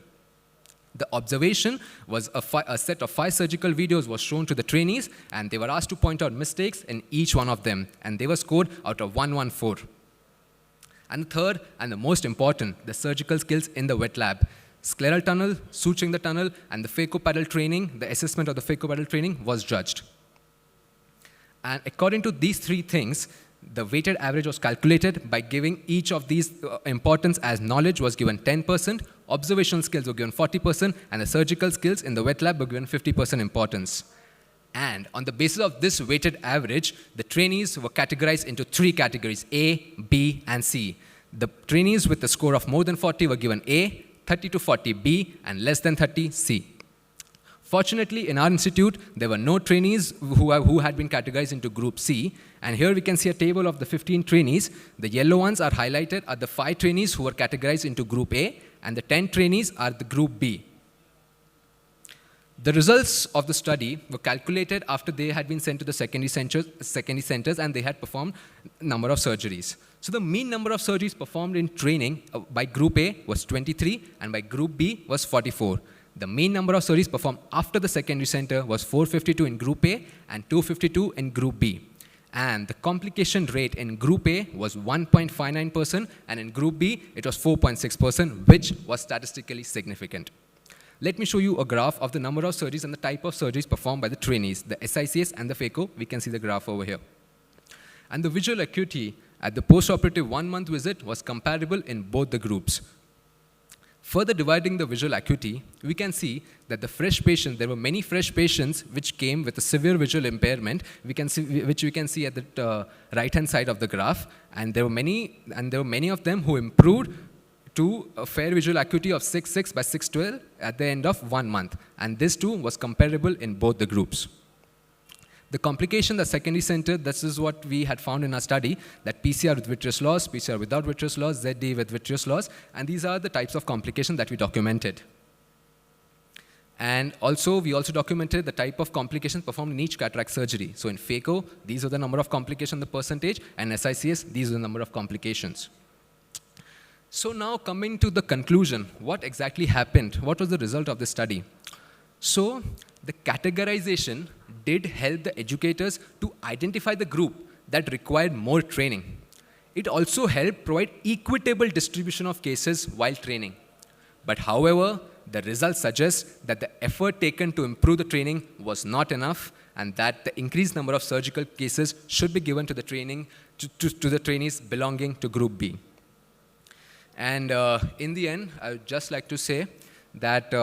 S8: The observation was a set of 5 surgical videos was shown to the trainees, and they were asked to point out mistakes in each one of them, and they were scored out of 114. And the third, and the most important, the surgical skills in the wet lab. Scleral tunnel, suturing the tunnel, and the phacopaddle training, the assessment of the phacopaddle training was judged. And according to these 3 things, the weighted average was calculated by giving each of these importance as knowledge was given 10%, observational skills were given 40%, and the surgical skills in the wet lab were given 50% importance. And on the basis of this weighted average, the trainees were categorized into 3 categories, A, B, and C. The trainees with a score of more than 40 were given A, 30 to 40 B, and less than 30 C. Fortunately, in our institute, there were no trainees who had been categorized into Group C. And here we can see a table of the 15 trainees. The yellow ones are highlighted are the 5 trainees who were categorized into Group A, and the 10 trainees are the Group B. The results of the study were calculated after they had been sent to the secondary centers and they had performed a number of surgeries. So the mean number of surgeries performed in training by Group A was 23 and by Group B was 44. The mean number of surgeries performed after the secondary center was 452 in Group A and 252 in Group B. And the complication rate in Group A was 1.59% and in Group B it was 4.6%, which was statistically significant. Let me show you a graph of the number of surgeries and the type of surgeries performed by the trainees, the SICS and the phaco. We can see the graph over here. And the visual acuity at the post-operative 1-month visit was comparable in both the groups. Further dividing the visual acuity, we can see that the fresh patients, there were many fresh patients which came with a severe visual impairment, which we can see at the right-hand side of the graph, and there were many of them who improved to a fair visual acuity of 6.6 by 6.12 at the end of 1 month, and this too was comparable in both the groups. The complication, the secondary center, this is what we had found in our study, that PCR with vitreous loss, PCR without vitreous loss, ZD with vitreous loss, and these are the types of complications that we documented. And also, we also documented the type of complications performed in each cataract surgery. So in phaco, these are the number of complications, the percentage, and SICS, these are the number of complications. So now coming to the conclusion, what exactly happened? What was the result of this study? So the categorization did help the educators to identify the group that required more training. It also helped provide equitable distribution of cases while training. But however, the results suggest that the effort taken to improve the training was not enough and that the increased number of surgical cases should be given to the trainees belonging to Group B. And in the end, I would just like to say that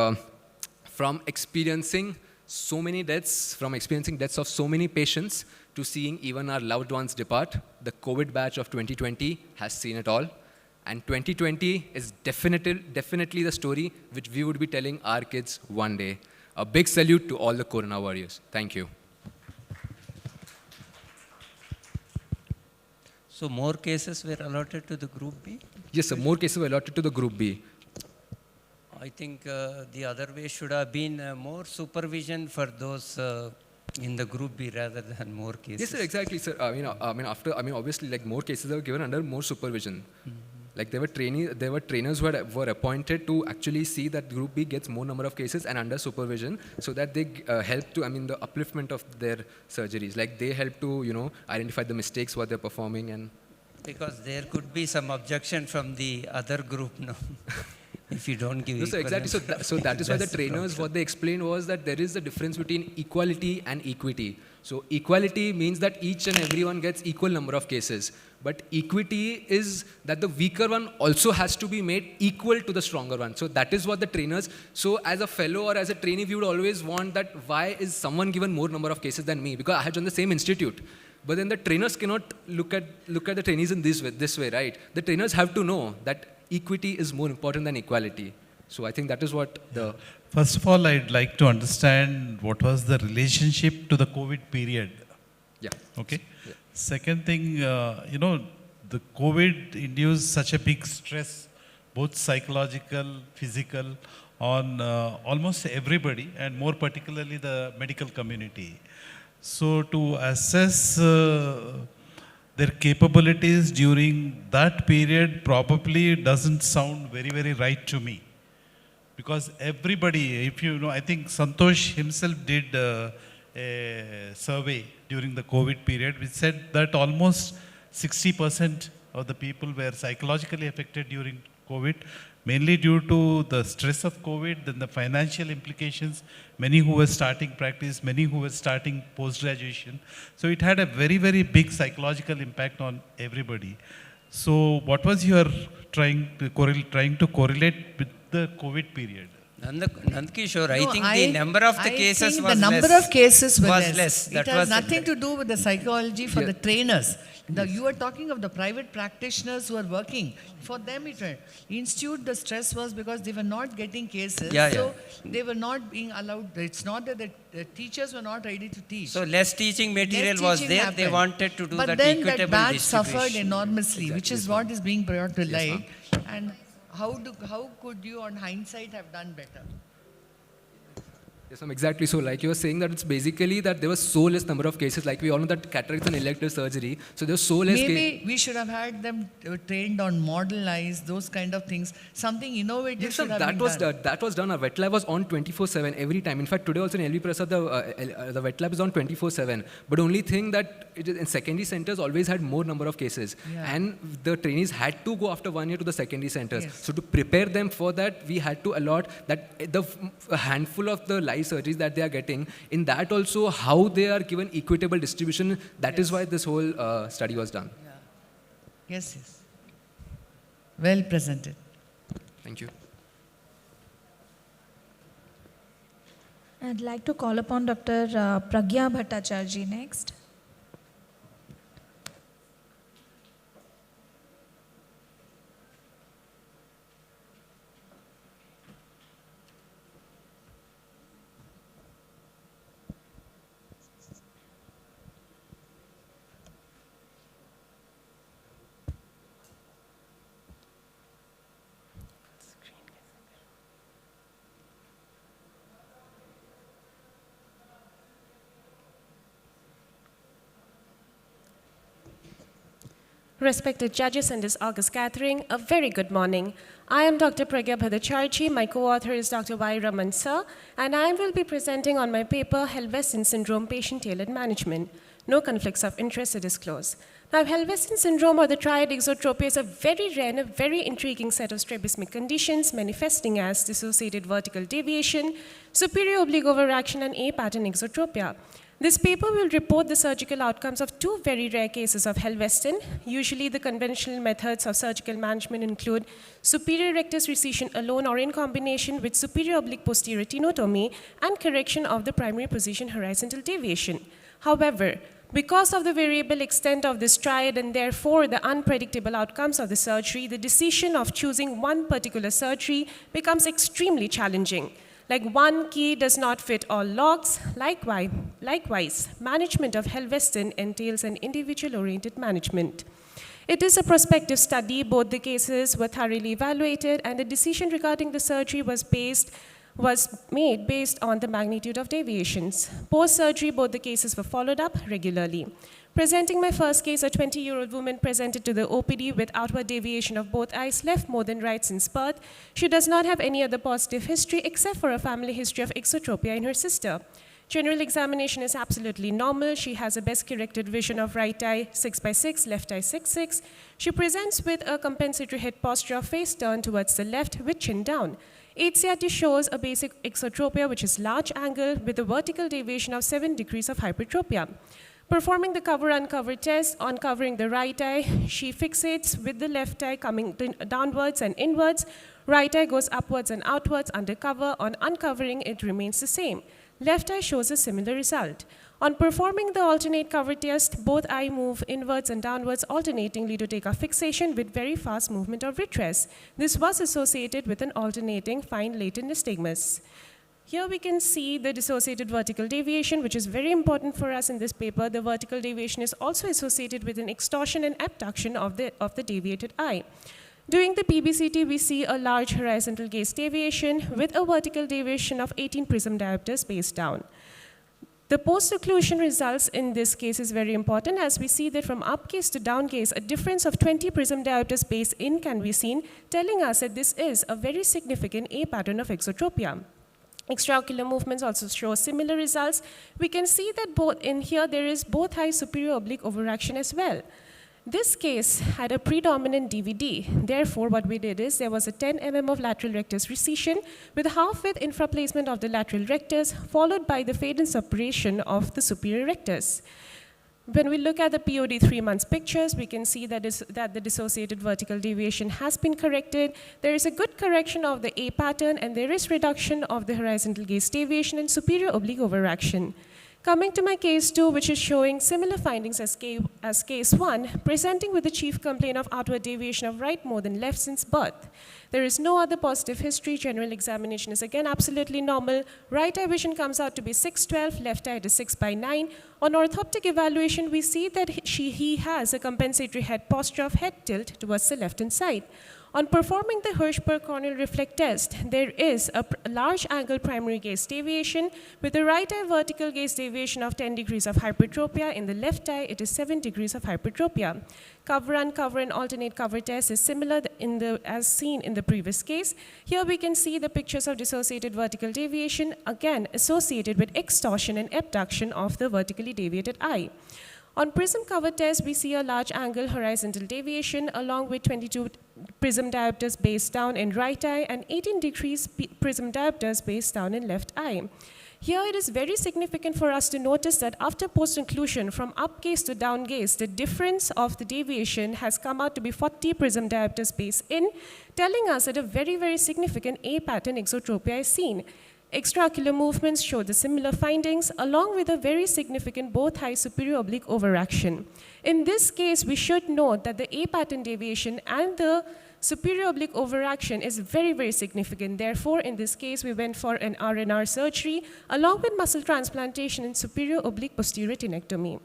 S8: from experiencing so many deaths, of so many patients, to seeing even our loved ones depart, the COVID batch of 2020 has seen it all. And 2020 is definitely the story which we would be telling our kids one day. A big salute to all the Corona warriors. Thank you.
S4: So more cases were allotted to the Group B?
S8: Yes, sir, more cases were allotted to the Group B.
S4: I think the other way should have been more supervision for those in the Group B rather than more cases.
S8: Yes, sir, exactly, sir. Obviously, like more cases were given under more supervision. Mm-hmm. Like there were trainers who were appointed to actually see that Group B gets more number of cases and under supervision, so that they help to, the upliftment of their surgeries. Like they help to, identify the mistakes what they're performing and.
S4: Because there could be some objection from the other group, no? If you don't give
S8: so exactly. So that is why the trainers, what they explained was that there is a difference between equality and equity. So equality means that each and everyone gets equal number of cases. But equity is that the weaker one also has to be made equal to the stronger one. So that is what the trainers, so as a fellow or as a trainee, we would always want that why is someone given more number of cases than me? Because I had done the same institute. But then the trainers cannot look at the trainees in this way, right? The trainers have to know that equity is more important than equality. So I think that is what the...
S9: First of all, I'd like to understand what was the relationship to the COVID period.
S8: Yeah.
S9: Okay.
S8: Yeah.
S9: Second thing, the COVID induced such a big stress, both psychological, physical, on almost everybody, and more particularly the medical community. So to assess their capabilities during that period probably doesn't sound very, very right to me. Because everybody, I think Santosh himself did a survey during the COVID period, which said that almost 60% of the people were psychologically affected during COVID, mainly due to the stress of COVID, then the financial implications, many who were starting practice, many who were starting post-graduation. So it had a very, very big psychological impact on everybody. So what was your trying to correlate with the COVID period?
S4: Nandkishore, I
S3: No,
S4: think the number of the
S3: I
S4: cases
S3: think
S4: was
S3: the number
S4: less.
S3: of cases were
S4: was
S3: less.
S4: That
S3: It has
S4: was
S3: nothing to do with the psychology for
S8: Yeah.
S3: the trainers. You are talking of the private practitioners who are working. For them, it went. Institute, the stress was because they were not getting cases.
S4: Yeah,
S3: so they were not being allowed. It's not that the teachers were not ready to teach.
S4: So less teaching material
S3: Less
S4: was
S3: teaching
S4: there. They
S3: happened.
S4: wanted to do
S3: but
S4: that
S3: then
S4: equitable
S3: that batch
S4: distribution.
S3: suffered enormously, which is what is being brought to
S8: Yes,
S3: light. And how could you, on hindsight, have done better?
S8: Yes, ma'am, exactly. So like you were saying that it's basically that there was so less number of cases. Like we all know that cataract is an elective surgery. So there was so less
S3: Maybe we should have had them trained on model eyes, those kind of things. Something innovative
S8: Yes, sir,
S3: should have
S8: that
S3: been
S8: was
S3: done.
S8: done. That was done. Our wet lab was on 24/7 every time. In fact, today also in LV Prasad, the wet lab is on 24/7. But only thing that it is in secondary centers always had more number of cases,
S3: Yeah.
S8: and the trainees had to go after 1 year to the secondary centers.
S3: Yes.
S8: So to prepare them for that, we had to allot that a handful of the live surgeries that they are getting. In that also, how they are given equitable distribution. That is
S3: Yes.
S8: why this whole study was done.
S3: Yes, yes. Well presented.
S8: Thank you.
S2: I'd like to call upon Dr. Pragya Bhattacharya next.
S10: Respected judges and this August gathering, a very good morning. I am Dr. Pragya Bhattacharya. My co-author is Dr. Y. Raman Sir, and I will be presenting on my paper, Helveston Syndrome Patient-Tailored Management. No conflicts of interest to disclose. Now, Helveston syndrome or the triad exotropia is a very rare and a very intriguing set of strabismic conditions manifesting as dissociated vertical deviation, superior oblique overaction, and A-pattern exotropia. This paper will report the surgical outcomes of two very rare cases of Helveston. Usually, the conventional methods of surgical management include superior rectus recession alone or in combination with superior oblique posterior tenotomy and correction of the primary position horizontal deviation. However, because of the variable extent of this triad and therefore the unpredictable outcomes of the surgery, the decision of choosing one particular surgery becomes extremely challenging. Like one key does not fit all locks. Likewise, management of Helveston entails an individual-oriented management. It is a prospective study. Both the cases were thoroughly evaluated, and the decision regarding the surgery was made based on the magnitude of deviations. Post-surgery, both the cases were followed up regularly. Presenting my first case, a 20-year-old woman presented to the OPD with outward deviation of both eyes, left more than right since birth. She does not have any other positive history except for a family history of exotropia in her sister. General examination is absolutely normal. She has a best corrected vision of right eye 6/6, left eye 6/6. She presents with a compensatory head posture of face turned towards the left with chin down. HCRT shows a basic exotropia, which is large angle with a vertical deviation of 7 degrees of hypertropia. Performing the cover-uncover test on covering the right eye, she fixates with the left eye coming downwards and inwards. Right eye goes upwards and outwards under cover. On uncovering, it remains the same. Left eye shows a similar result. On performing the alternate cover test, both eye move inwards and downwards alternatingly to take a fixation with very fast movement of vitreous. This was associated with an alternating fine latent nystagmus. Here we can see the dissociated vertical deviation, which is very important for us in this paper. The vertical deviation is also associated with an extorsion and abduction of the deviated eye. During the PBCT, we see a large horizontal gaze deviation with a vertical deviation of 18 prism diopters spaced down. The post-occlusion results in this case is very important, as we see that from up gaze to down gaze, a difference of 20 prism diopters spaced in can be seen, telling us that this is a very significant A pattern of exotropia. Extraocular movements also show similar results. We can see that both in here there is both eye superior oblique overaction as well. This case had a predominant DVD. Therefore, what we did is there was a 10 mm of lateral rectus recession with half-width infraplacement of the lateral rectus, followed by the fade and suppuration of the superior rectus. When we look at the POD 3 months pictures, we can see that the dissociated vertical deviation has been corrected. There is a good correction of the A pattern, and there is reduction of the horizontal gaze deviation and superior oblique overaction. Coming to my case 2, which is showing similar findings as case 1, presenting with the chief complaint of outward deviation of right more than left since birth. There is no other positive history. General examination is again absolutely normal. Right eye vision comes out to be 6/12, left eye is 6/9. On orthoptic evaluation, we see that he has a compensatory head posture of head tilt towards the left-hand side. On performing the Hirschberg corneal reflex test, there is a large angle primary gaze deviation with the right eye vertical gaze deviation of 10 degrees of hypertropia. In the left eye, it is 7 degrees of hypertropia. Cover and alternate cover test is similar as seen in the previous case. Here we can see the pictures of dissociated vertical deviation, again associated with extorsion and abduction of the vertically deviated eye. On prism cover test, we see a large angle horizontal deviation along with 22 prism diopters base down in right eye and 18 degrees prism diopters base down in left eye. Here it is very significant for us to notice that after post-inclusion from up gaze to down gaze, the difference of the deviation has come out to be 40 prism diopters base in, telling us that a very, very significant A pattern exotropia is seen. Extraocular movements show the similar findings, along with a very significant both eye superior oblique overaction. In this case, we should note that the A pattern deviation and the superior oblique overaction is very, very significant. Therefore, in this case, we went for an RNR surgery, along with muscle transplantation and superior oblique posterior tenectomy.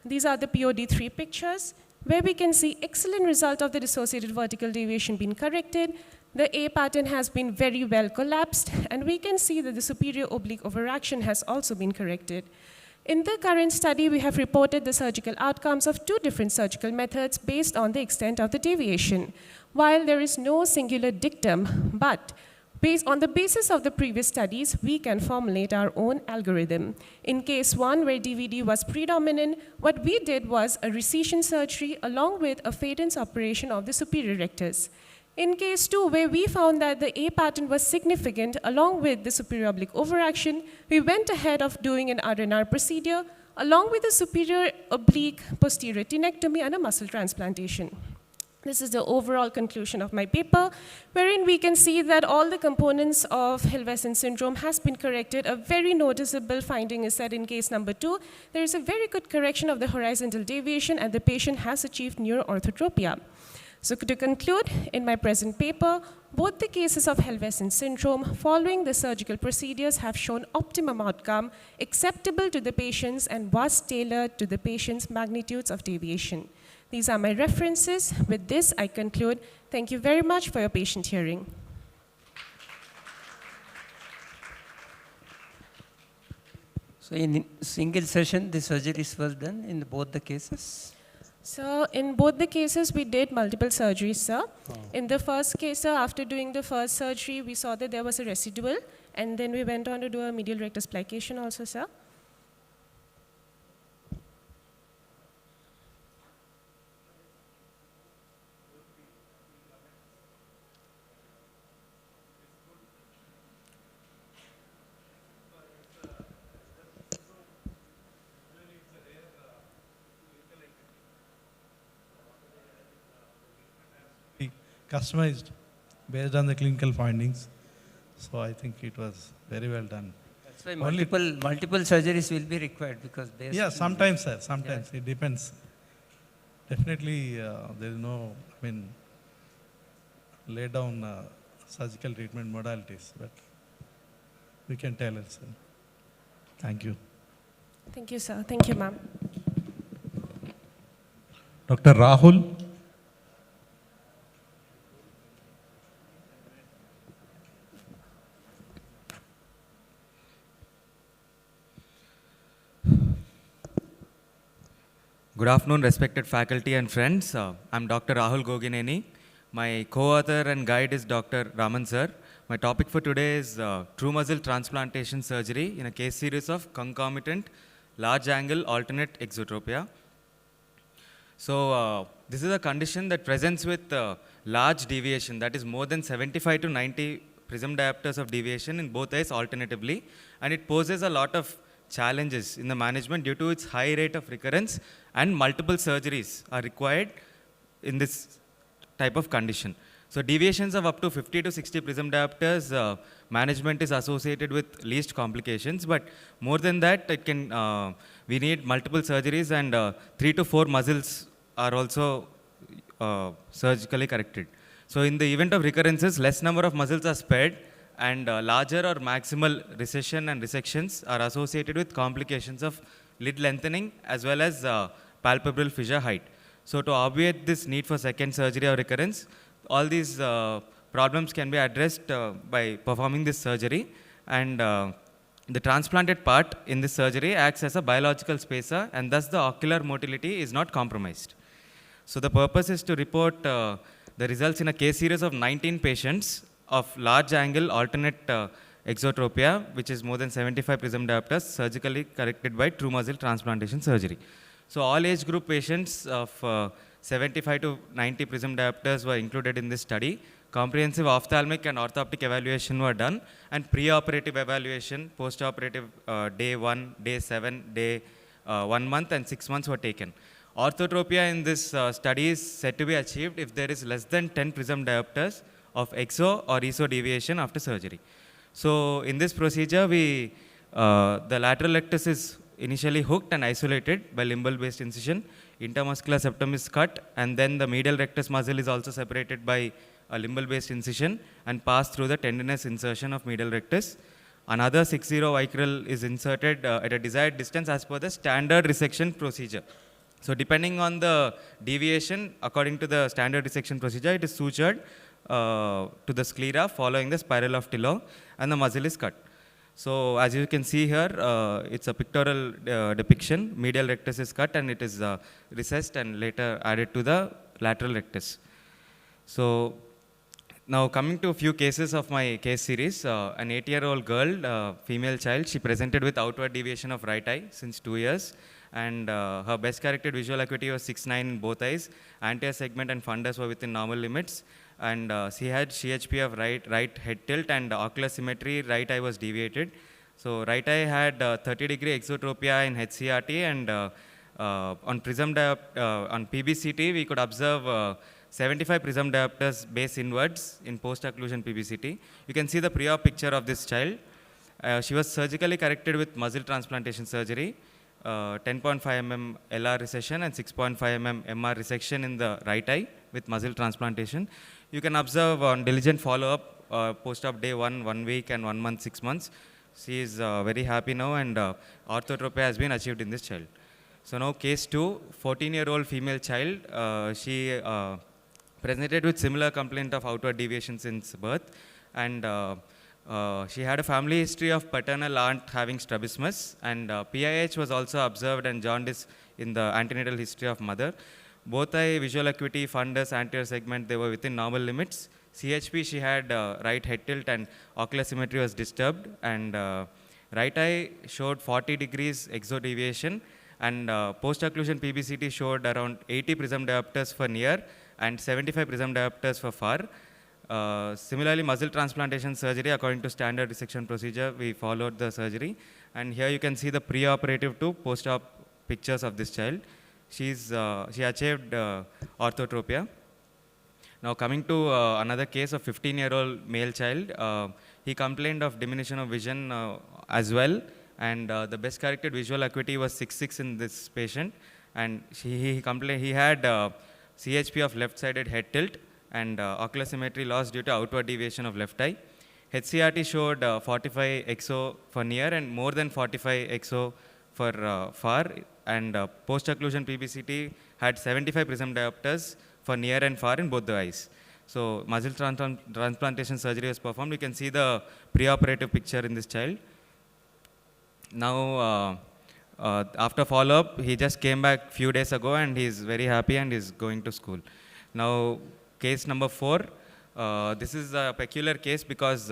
S10: These are the POD 3 pictures, where we can see excellent result of the dissociated vertical deviation being corrected. The A pattern has been very well collapsed, and we can see that the superior oblique overaction has also been corrected. In the current study, we have reported the surgical outcomes of 2 different surgical methods based on the extent of the deviation. While there is no singular dictum, but based on the basis of the previous studies, we can formulate our own algorithm. In case 1, where DVD was predominant, what we did was a recession surgery along with a Faden's operation of the superior rectus. In case 2, where we found that the A pattern was significant along with the superior oblique overaction, we went ahead of doing an RNR procedure along with the superior oblique posterior tenectomy and a muscle transplantation. This is the overall conclusion of my paper, wherein we can see that all the components of Helvesen syndrome has been corrected. A very noticeable finding is that in case number 2, there is a very good correction of the horizontal deviation and the patient has achieved neuroorthotropia. So to conclude, in my present paper, both the cases of Helvesen syndrome following the surgical procedures have shown optimum outcome acceptable to the patients and was tailored to the patient's magnitudes of deviation. These are my references. With this, I conclude. Thank you very much for your patient hearing.
S4: So in single session, the surgeries was done in both the cases?
S10: So in both the cases, we did multiple surgeries, sir. In the first case, sir, after doing the first surgery, we saw that there was a residual, and then we went on to do a medial rectus plication also, sir.
S9: Customized based on the clinical findings. So I think it was very well done.
S4: That's why multiple surgeries will be required because based
S9: yeah, sometimes, sir, sometimes it depends. Definitely, there is no, lay down surgical treatment modalities, but we can tell it, sir. Thank you.
S10: Thank you, sir. Thank you, ma'am.
S9: Dr. Rahul.
S11: Good afternoon, respected faculty and friends. I'm Dr. Rahul Gogineni. My co-author and guide is Dr. Raman sir. My topic for today is true muscle transplantation surgery in a case series of concomitant large angle alternate exotropia. So this is a condition that presents with large deviation, that is more than 75 to 90 prism diopters of deviation in both eyes alternatively, and it poses a lot of challenges in the management due to its high rate of recurrence and multiple surgeries are required in this type of condition. So deviations of up to 50 to 60 prism diopters, management is associated with least complications, but more than that, it can, we need multiple surgeries, and 3 to 4 muscles are also surgically corrected. So in the event of recurrences, less number of muscles are spared, and larger or maximal recession and resections are associated with complications of lid lengthening as well as palpebral fissure height. So to obviate this need for second surgery or recurrence, all these problems can be addressed by performing this surgery, and the transplanted part in this surgery acts as a biological spacer, and thus the ocular motility is not compromised. So the purpose is to report the results in a case series of 19 patients of large angle alternate exotropia, which is more than 75 prism diopters, surgically corrected by true muscle transplantation surgery. So all age group patients of 75 to 90 prism diopters were included in this study. Comprehensive ophthalmic and orthoptic evaluation were done, and pre-operative evaluation, post-operative day 1, day 7, day 1 month and 6 months were taken. Orthotropia in this study is said to be achieved if there is less than 10 prism diopters of exo or ESO deviation after surgery. So in this procedure, the lateral rectus is initially hooked and isolated by limbal-based incision. Intermuscular septum is cut, and then the medial rectus muscle is also separated by a limbal-based incision and passed through the tendinous insertion of medial rectus. Another 6-0 vicryl is inserted at a desired distance as per the standard resection procedure. So depending on the deviation, according to the standard resection procedure, it is sutured to the sclera following the spiral of Tillot, and the muscle is cut. So as you can see here, it's a pictorial depiction. Medial rectus is cut and it is recessed and later added to the lateral rectus. So now coming to a few cases of my case series, an 8-year-old girl, female child, she presented with outward deviation of right eye since 2 years, and her best corrected visual acuity was 6/9 in both eyes. Anterior segment and fundus were within normal limits, and she had CHP of right head tilt, and ocular symmetry, right eye was deviated. So right eye had 30-degree exotropia in HCRT, and on PBCT we could observe 75 prism diopters base inwards in post-occlusion PBCT. You can see the pre-op picture of this child. She was surgically corrected with muscle transplantation surgery, 10.5 mm LR recession and 6.5 mm MR resection in the right eye with muscle transplantation. You can observe on diligent follow-up, post-op day 1 week, and 1 month, 6 months. She is very happy now, and orthotropia has been achieved in this child. So now case 2, 14-year-old female child. She presented with similar complaint of outward deviation since birth, and she had a family history of paternal aunt having strabismus, and PIH was also observed, and jaundice in the antenatal history of mother. Both eye visual acuity, fundus, anterior segment, they were within normal limits. CHP, she had right head tilt and ocular symmetry was disturbed, and right eye showed 40 degrees exodeviation, and post-occlusion PBCT showed around 80 prism diopters for near and 75 prism diopters for far. Similarly, muscle transplantation surgery, according to standard resection procedure, we followed the surgery. And here you can see the pre-operative to post-op pictures of this child. She achieved orthotropia. Now coming to another case of 15-year-old male child, he complained of diminution of vision as well, and the best corrected visual acuity was 6/6 in this patient, and he had CHP of left-sided head tilt and ocular symmetry loss due to outward deviation of left eye. HCRT showed 45 exo for near and more than 45 exo for far, and post-occlusion PBCT had 75 prism diopters for near and far in both the eyes. So muscle transplantation surgery was performed. You can see the preoperative picture in this child. Now, after follow-up, he just came back few days ago, and he's very happy and is going to school. Now, case number 4. This is a peculiar case because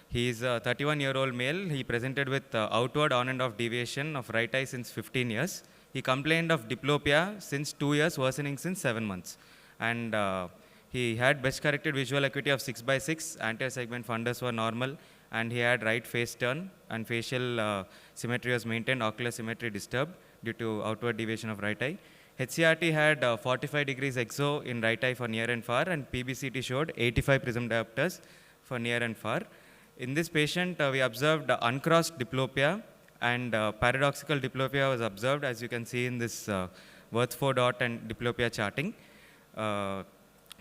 S11: he is a 31-year-old male. He presented with outward on and off deviation of right eye since 15 years. He complained of diplopia since 2 years, worsening since 7 months. And he had best corrected visual acuity of 6/6. Anterior segment fundus were normal, and he had right face turn, and facial symmetry was maintained, ocular symmetry disturbed due to outward deviation of right eye. HCRT had 45 degrees exo in right eye for near and far, and PBCT showed 85 prism diopters for near and far. In this patient, we observed uncrossed diplopia, and paradoxical diplopia was observed, as you can see in this Wirth-4 dot and diplopia charting.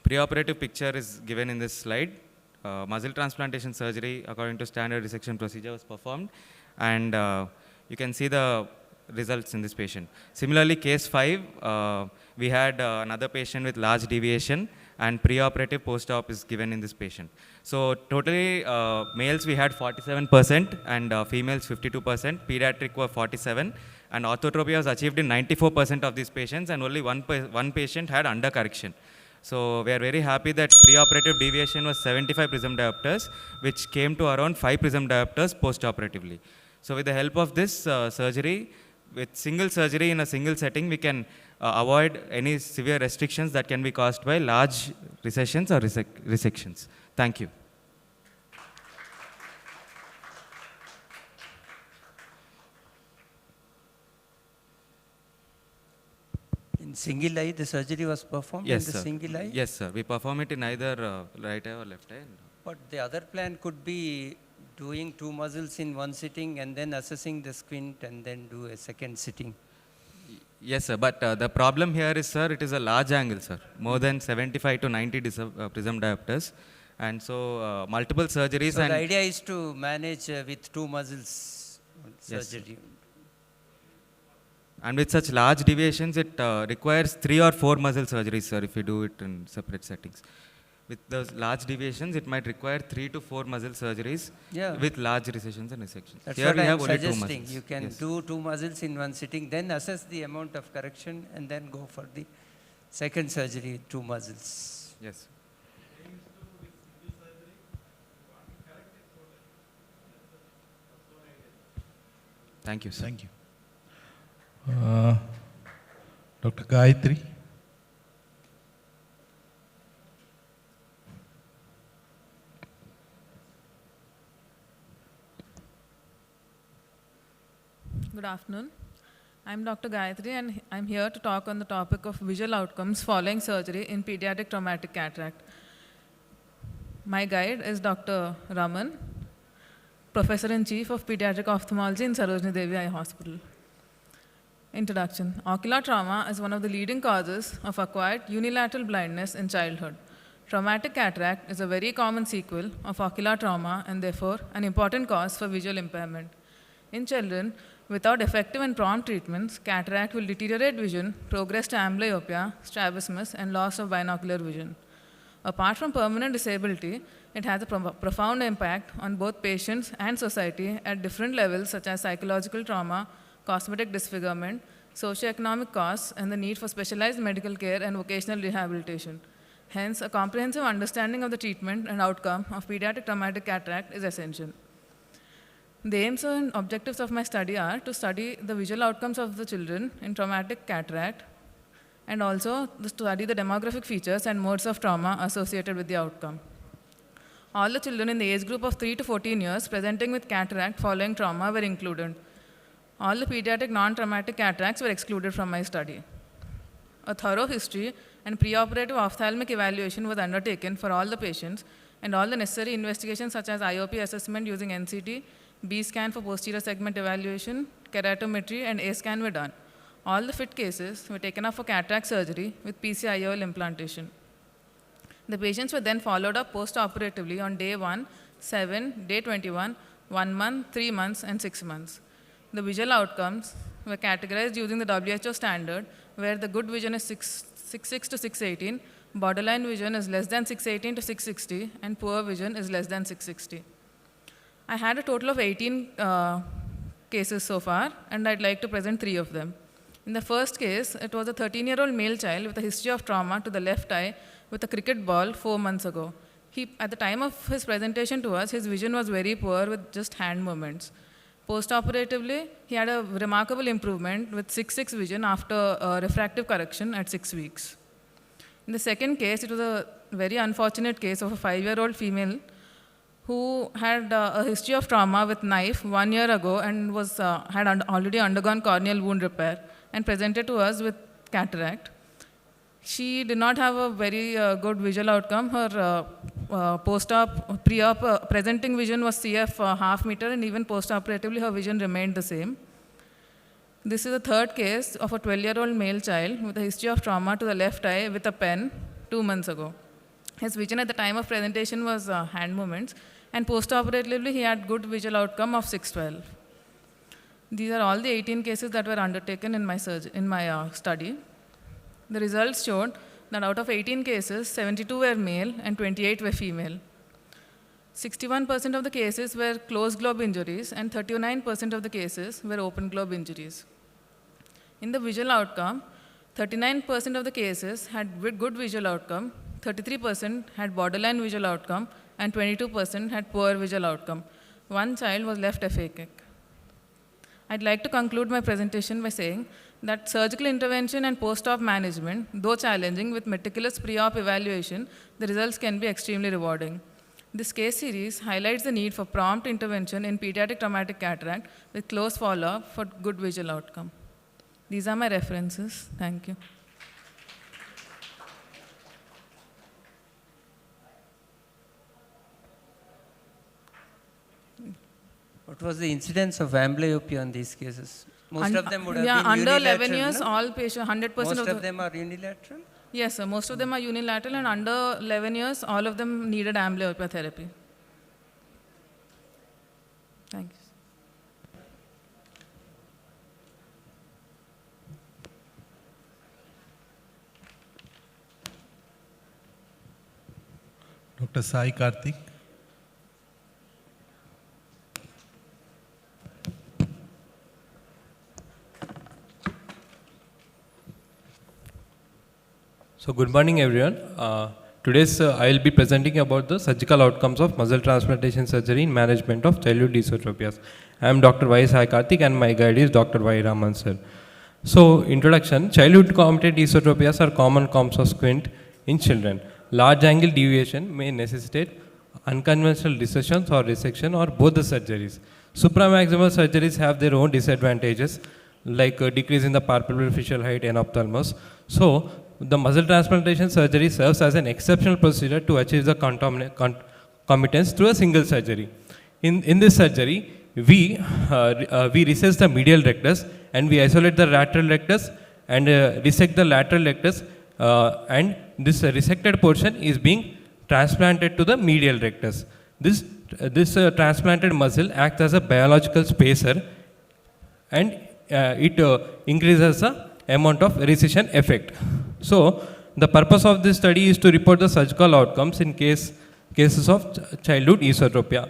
S11: Preoperative picture is given in this slide. Muzzle transplantation surgery according to standard resection procedure was performed, and you can see the results in this patient. Similarly, case 5, we had another patient with large deviation, and preoperative post-op is given in this patient. So totally males we had 47% and females 52%, pediatric were 47, and orthotropia was achieved in 94% of these patients, and only one patient had undercorrection. So we are very happy that preoperative deviation was 75 prism diopters, which came to around 5 prism diopters post-operatively. So with the help of this surgery, with single surgery in a single setting, we can avoid any severe restrictions that can be caused by large recessions or resections. Thank you.
S4: In single eye, the surgery was performed
S11: Yes,
S4: in the
S11: sir.
S4: single eye?
S11: Yes, sir. We perform it in either right eye or left eye.
S4: But the other plan could be doing 2 muscles in one sitting and then assessing the squint and then do a second sitting.
S11: Yes, sir. But the problem here is, sir, it is a large angle, sir. More than 75 to 90 prism diopters. And so multiple surgeries.
S4: So
S11: and
S4: the idea is to manage with 2 muscles
S11: Yes,
S4: surgery.
S11: And with such large deviations, it requires 3 or 4 muscle surgeries, sir, if you do it in separate settings. With those large deviations, it might require 3 to 4 muscle surgeries with large recessions and resections.
S4: That's
S11: Here
S4: what
S11: we
S4: I am
S11: have only 2
S4: suggesting.
S11: muscles.
S4: You can
S11: Yes.
S4: do 2 muscles in one sitting, then assess the amount of correction and then go for the second surgery, 2 muscles.
S11: Yes. Thank you, sir.
S9: Thank you. Dr. Gayatri.
S12: Good afternoon. I'm Dr. Gayatri, and I'm here to talk on the topic of visual outcomes following surgery in pediatric traumatic cataract. My guide is Dr. Raman, Professor-in-Chief of Pediatric Ophthalmology in Sarojini Devi Eye Hospital. Introduction. Ocular trauma is one of the leading causes of acquired unilateral blindness in childhood. Traumatic cataract is a very common sequel of ocular trauma and therefore an important cause for visual impairment. In children, without effective and prompt treatments, cataract will deteriorate vision, progress to amblyopia, strabismus, and loss of binocular vision. Apart from permanent disability, it has a profound impact on both patients and society at different levels, such as psychological trauma, cosmetic disfigurement, socioeconomic costs, and the need for specialized medical care and vocational rehabilitation. Hence, a comprehensive understanding of the treatment and outcome of pediatric traumatic cataract is essential. The aims and objectives of my study are to study the visual outcomes of the children in traumatic cataract and also to study the demographic features and modes of trauma associated with the outcome. All the children in the age group of 3 to 14 years presenting with cataract following trauma were included. All the pediatric non-traumatic cataracts were excluded from my study. A thorough history and preoperative ophthalmic evaluation was undertaken for all the patients, and all the necessary investigations such as IOP assessment using NCT, B-scan for posterior segment evaluation, keratometry, and A-scan were done. All the fit cases were taken up for cataract surgery with PCIOL implantation. The patients were then followed up post-operatively on day 1, 7, day 21, 1 month, 3 months, and 6 months. The visual outcomes were categorized using the WHO standard, where the good vision is 6.6 to 6.18, borderline vision is less than 6.18 to 6.60, and poor vision is less than 6.60. I had a total of 18 cases so far, and I'd like to present 3 of them. In the first case, it was a 13-year-old male child with a history of trauma to the left eye with a cricket ball 4 months ago. At the time of his presentation to us, his vision was very poor with just hand movements. Post-operatively, he had a remarkable improvement with 6.6 vision after refractive correction at 6 weeks. In the second case, it was a very unfortunate case of a 5-year-old female who had a history of trauma with knife 1 year ago and had already undergone corneal wound repair and presented to us with cataract. She did not have a very good visual outcome. Her post-op, pre-op presenting vision was CF half meter, and even post-operatively her vision remained the same. This is the third case of a 12-year-old male child with a history of trauma to the left eye with a pen 2 months ago. His vision at the time of presentation was hand movements, and post-operatively he had good visual outcome of 612. These are all the 18 cases that were undertaken in my study. The results showed that out of 18 cases, 72 were male and 28 were female. 61% of the cases were closed globe injuries and 39% of the cases were open globe injuries. In the visual outcome, 39% of the cases had good visual outcome, 33% had borderline visual outcome, and 22% had poor visual outcome. One child was left aphakic. I'd like to conclude my presentation by saying that surgical intervention and post-op management, though challenging with meticulous pre-op evaluation, the results can be extremely rewarding. This case series highlights the need for prompt intervention in pediatric traumatic cataract with close follow-up for good visual outcome. These are my references. Thank you.
S4: What was the incidence of amblyopia in these cases? Most of them would have been
S12: under
S4: unilateral,
S12: 11 years,
S4: no?
S12: all patients, 100%
S4: Most
S12: of
S4: of them are unilateral?
S12: Yes, sir. Most of them are unilateral, and under 11 years, all of them needed amblyopia therapy. Thank you.
S9: Dr. Sai Karthik.
S13: So good morning everyone. Today I will be presenting about the surgical outcomes of muscle transplantation surgery in management of childhood estropias. I am Dr. Y. Sai Karthik and my guide is Dr. Y. Raman sir. So introduction, childhood competent estropias are common forms of squint in children. Large angle deviation may necessitate unconventional recessions or resection or both the surgeries. Supramaximal surgeries have their own disadvantages like decrease in the superficial height and ophthalmos. So the muscle transplantation surgery serves as an exceptional procedure to achieve the concomitance through a single surgery. In this surgery, we recess the medial rectus and we isolate the lateral rectus and resect the lateral rectus and this resected portion is being transplanted to the medial rectus. This transplanted muscle acts as a biological spacer and it increases the amount of recession effect. So the purpose of this study is to report the surgical outcomes in cases of childhood esotropia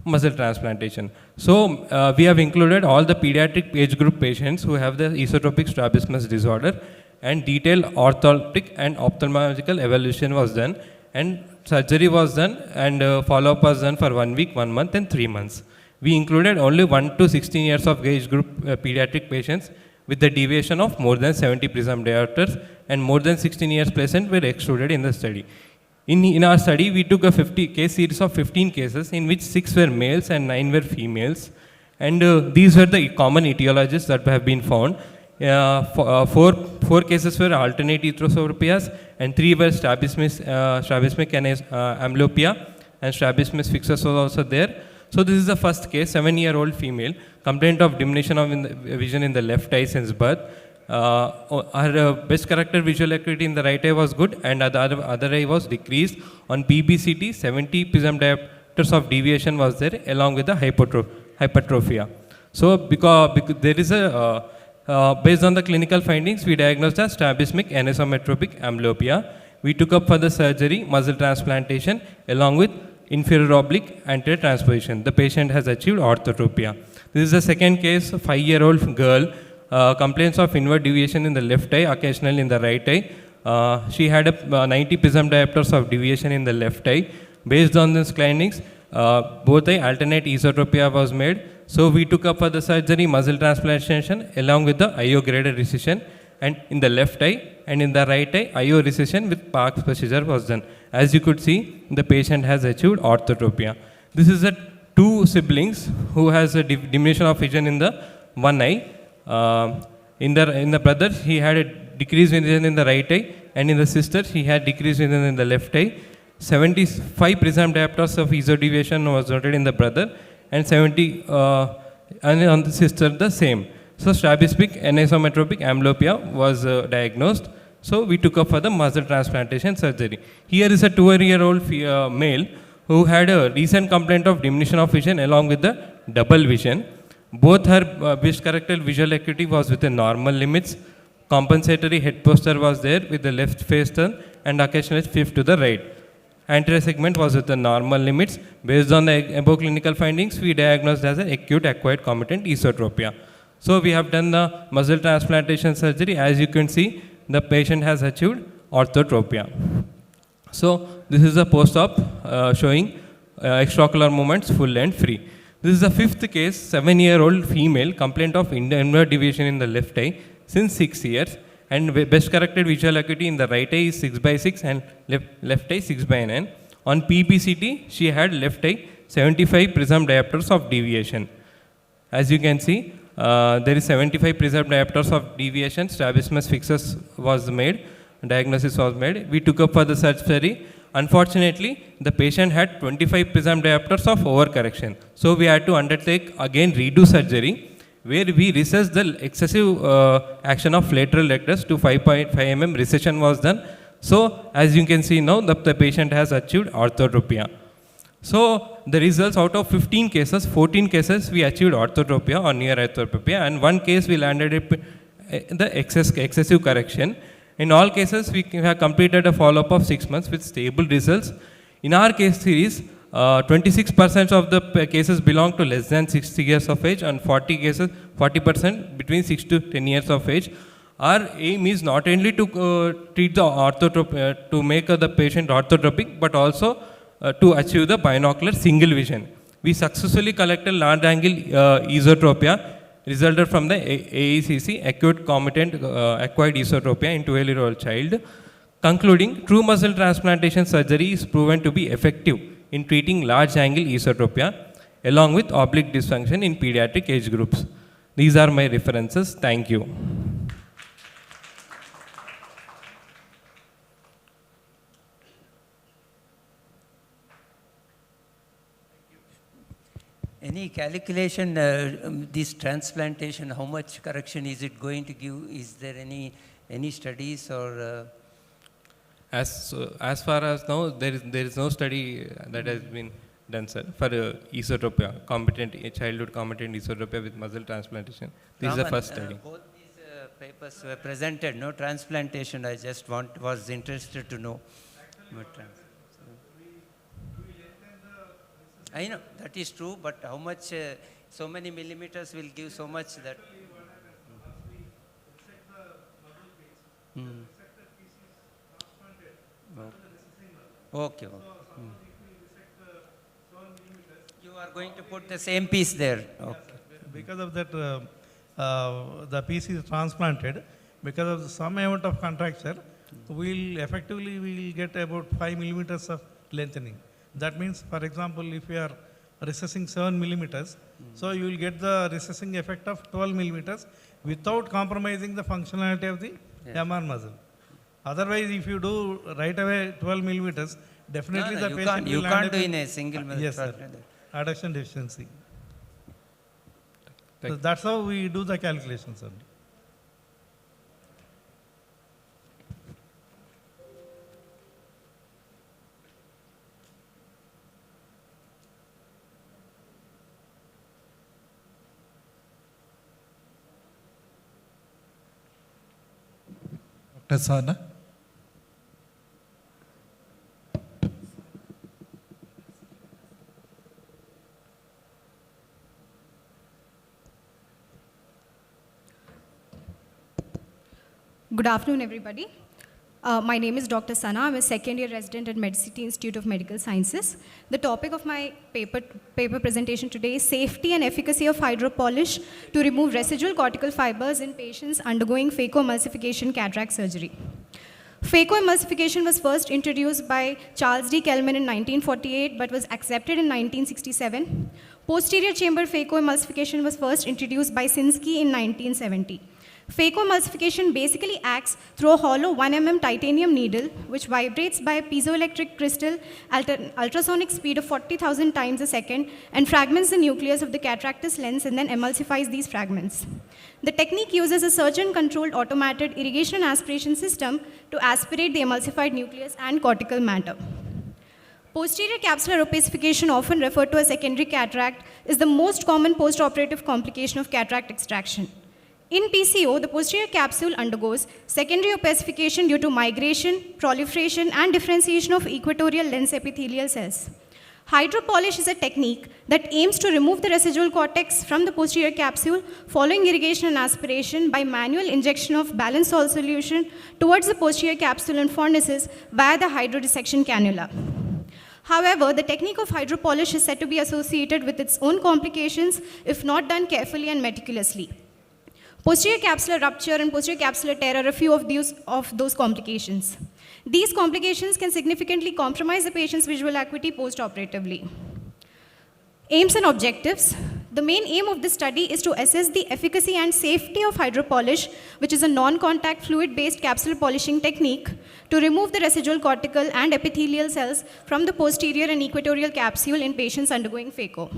S13: muscle transplantation. So we have included all the pediatric age group patients who have the esotropic strabismus disorder, and detailed orthotic and ophthalmological evaluation was done, and surgery was done, and follow-up was done for 1 week, 1 month and 3 months. We included only 1 to 16 years of age group pediatric patients with the deviation of more than 70 prism diopters, and more than 16 years patient were excluded in the study. In our study, we took a case series of 15 cases in which 6 were males and 9 were females. And these were the common etiologies that have been found. 4 cases were alternate erythrotropias and 3 were strabismic amblyopia, and strabismus fixus was also there. So this is the first case, 7-year-old female, complaint of diminution of vision in the left eye since birth. Her best corrected visual acuity in the right eye was good, and the other eye was decreased. On BBCT, 70 prism diopters of deviation was there, along with the hypertrophy. So because there is a, based on the clinical findings, we diagnosed as strabismic anisometropic amblyopia. We took up for the surgery, muscle transplantation, along with inferior oblique anterior transposition. The patient has achieved orthotropia. This is the second case, a 5-year-old girl, complaints of inward deviation in the left eye, occasionally in the right eye. She had a 90 prism diopters of deviation in the left eye. Based on these findings, both eye alternate esotropia was made. So we took up for the surgery, muscle transplantation, along with the IO graded recession, and in the left eye, and in the right eye, IO recession with Parkes procedure was done. As you could see, the patient has achieved orthotropia. This is the two siblings who has a diminution of vision in the one eye. In the brother, he had a decreased vision in the right eye, and in the sister, he had decreased vision in the left eye. 75 prism diopters of esodiation was noted in the brother, and 70 and on the sister the same. So strabismic anisometropic amblyopia was diagnosed. So we took up for the muscle transplantation surgery. Here is a 2-year-old male who had a recent complaint of diminution of vision along with the double vision. Both her best corrected visual acuity was within normal limits. Compensatory head posture was there with the left face turn and occasional shift to the right. Anterior segment was within normal limits. Based on the above clinical findings, we diagnosed as an acute acquired comitant esotropia. So we have done the muscle transplantation surgery. As you can see, the patient has achieved orthotropia. So this is a post-op showing extraocular movements full and free. This is the fifth case, 7-year-old female, complaint of inward deviation in the left eye since 6 years, and best corrected visual acuity in the right eye is 6/6 and left eye 6/9. On PPCT, she had left eye 75 prism diopters of deviation. As you can see, there is 75 prism diopters of deviation. Strabismus fixus was made, diagnosis was made. We took up for the surgery. Unfortunately, the patient had 25 prism diopters of overcorrection. So we had to undertake again redo surgery, where we recessed the excessive action of lateral rectus to 5.5 mm recession was done. So as you can see now, the patient has achieved orthotropia. So the results, out of 15 cases, 14 cases we achieved orthotropia or near orthotropia, and one case we landed the excessive correction. In all cases, we have completed a follow-up of 6 months with stable results. In our case series, 26% of the cases belong to less than 60 years of age, and 40% between 6 to 10 years of age. Our aim is not only to treat the orthotropia, to make the patient orthotropic, but also to achieve the binocular single vision. We successfully collected large angle esotropia resulted from the AECC, acute comitant acquired esotropia in 12-year-old child. Concluding, true muscle transplantation surgery is proven to be effective in treating large angle esotropia along with oblique dysfunction in pediatric age groups. These are my references. Thank you.
S4: Any calculation, this transplantation, how much correction is it going to give? Is there any studies or?
S13: As far as now, there is no study that has been done, sir, for esotropia, childhood competent esotropia with muscle transplantation. This is the first study.
S4: Both these papers were presented, no transplantation. I just was interested to know. I know, that is true, but how much, so many millimeters will give so much that... Okay. You are going to put the same piece there. Okay.
S14: Because of that, the piece is transplanted. Because of some amount of contracture, we'll get about 5 millimeters of lengthening. That means, for example, if you are recessing 7 millimeters, so you will get the recessing effect of 12 millimeters without compromising the functionality of the MR muscle. Otherwise, if you do right away 12 millimeters, definitely the patient
S4: you
S14: will
S4: can't do in a single muscle.
S14: Yes, sir. Adduction deficiency. So that's how we do the calculations, sir.
S9: Dr. Sana.
S15: Good afternoon, everybody. My name is Dr. Sana. I'm a second-year resident at MedCity Institute of Medical Sciences. The topic of my paper presentation today is safety and efficacy of hydropolish to remove residual cortical fibers in patients undergoing phacoemulsification cataract surgery. Phacoemulsification was first introduced by Charles D. Kelman in 1948 but was accepted in 1967. Posterior chamber phacoemulsification was first introduced by Sinsky in 1970. Phacoemulsification basically acts through a hollow 1 mm titanium needle which vibrates by a piezoelectric crystal at an ultrasonic speed of 40,000 times a second and fragments the nucleus of the cataractous lens and then emulsifies these fragments. The technique uses a surgeon-controlled automated irrigation and aspiration system to aspirate the emulsified nucleus and cortical matter. Posterior capsular opacification, often referred to as secondary cataract, is the most common post-operative complication of cataract extraction. In PCO, the posterior capsule undergoes secondary opacification due to migration, proliferation, and differentiation of equatorial lens epithelial cells. Hydropolish is a technique that aims to remove the residual cortex from the posterior capsule following irrigation and aspiration by manual injection of balanced salt solution towards the posterior capsule and fornices via the hydrodissection cannula. However, the technique of hydropolish is said to be associated with its own complications if not done carefully and meticulously. Posterior capsular rupture and posterior capsular tear are a few of those complications. These complications can significantly compromise the patient's visual acuity post-operatively. Aims and objectives. The main aim of this study is to assess the efficacy and safety of hydropolish, which is a non-contact fluid-based capsule polishing technique, to remove the residual cortical and epithelial cells from the posterior and equatorial capsule in patients undergoing phaco.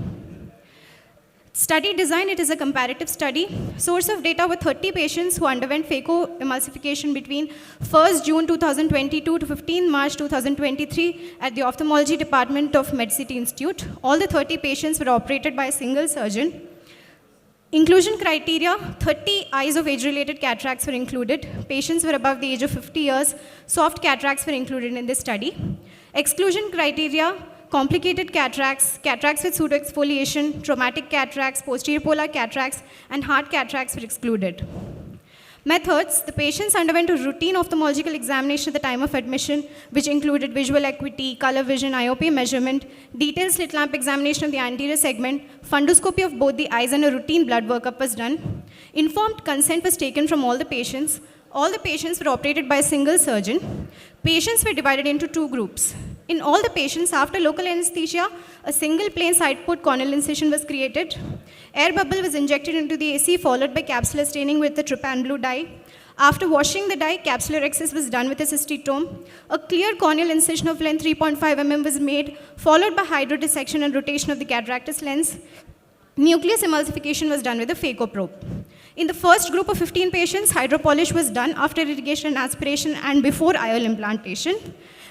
S15: Study design, it is a comparative study. Source of data were 30 patients who underwent phacoemulsification between 1st June 2022 to 15 March 2023 at the Ophthalmology Department of MedCity Institute. All the 30 patients were operated by a single surgeon. Inclusion criteria, 30 eyes of age-related cataracts were included. Patients were above the age of 50 years. Soft cataracts were included in this study. Exclusion criteria, complicated cataracts, cataracts with pseudoexfoliation, traumatic cataracts, posterior polar cataracts, and hard cataracts were excluded. Methods, the patients underwent a routine ophthalmological examination at the time of admission, which included visual acuity, color vision, IOP measurement, detailed slit lamp examination of the anterior segment, fundoscopy of both the eyes, and a routine blood workup was done. Informed consent was taken from all the patients. All the patients were operated by a single surgeon. Patients were divided into two groups. In all the patients, after local anesthesia, a single plain side port corneal incision was created. Air bubble was injected into the AC, followed by capsular staining with the trypan blue dye. After washing the dye, capsular excess was done with a cystitome. A clear corneal incision of length 3.5 mm was made, followed by hydrodissection and rotation of the cataractous lens. Nucleus emulsification was done with a phaco probe. In the first group of 15 patients, hydropolish was done after irrigation and aspiration and before IOL implantation.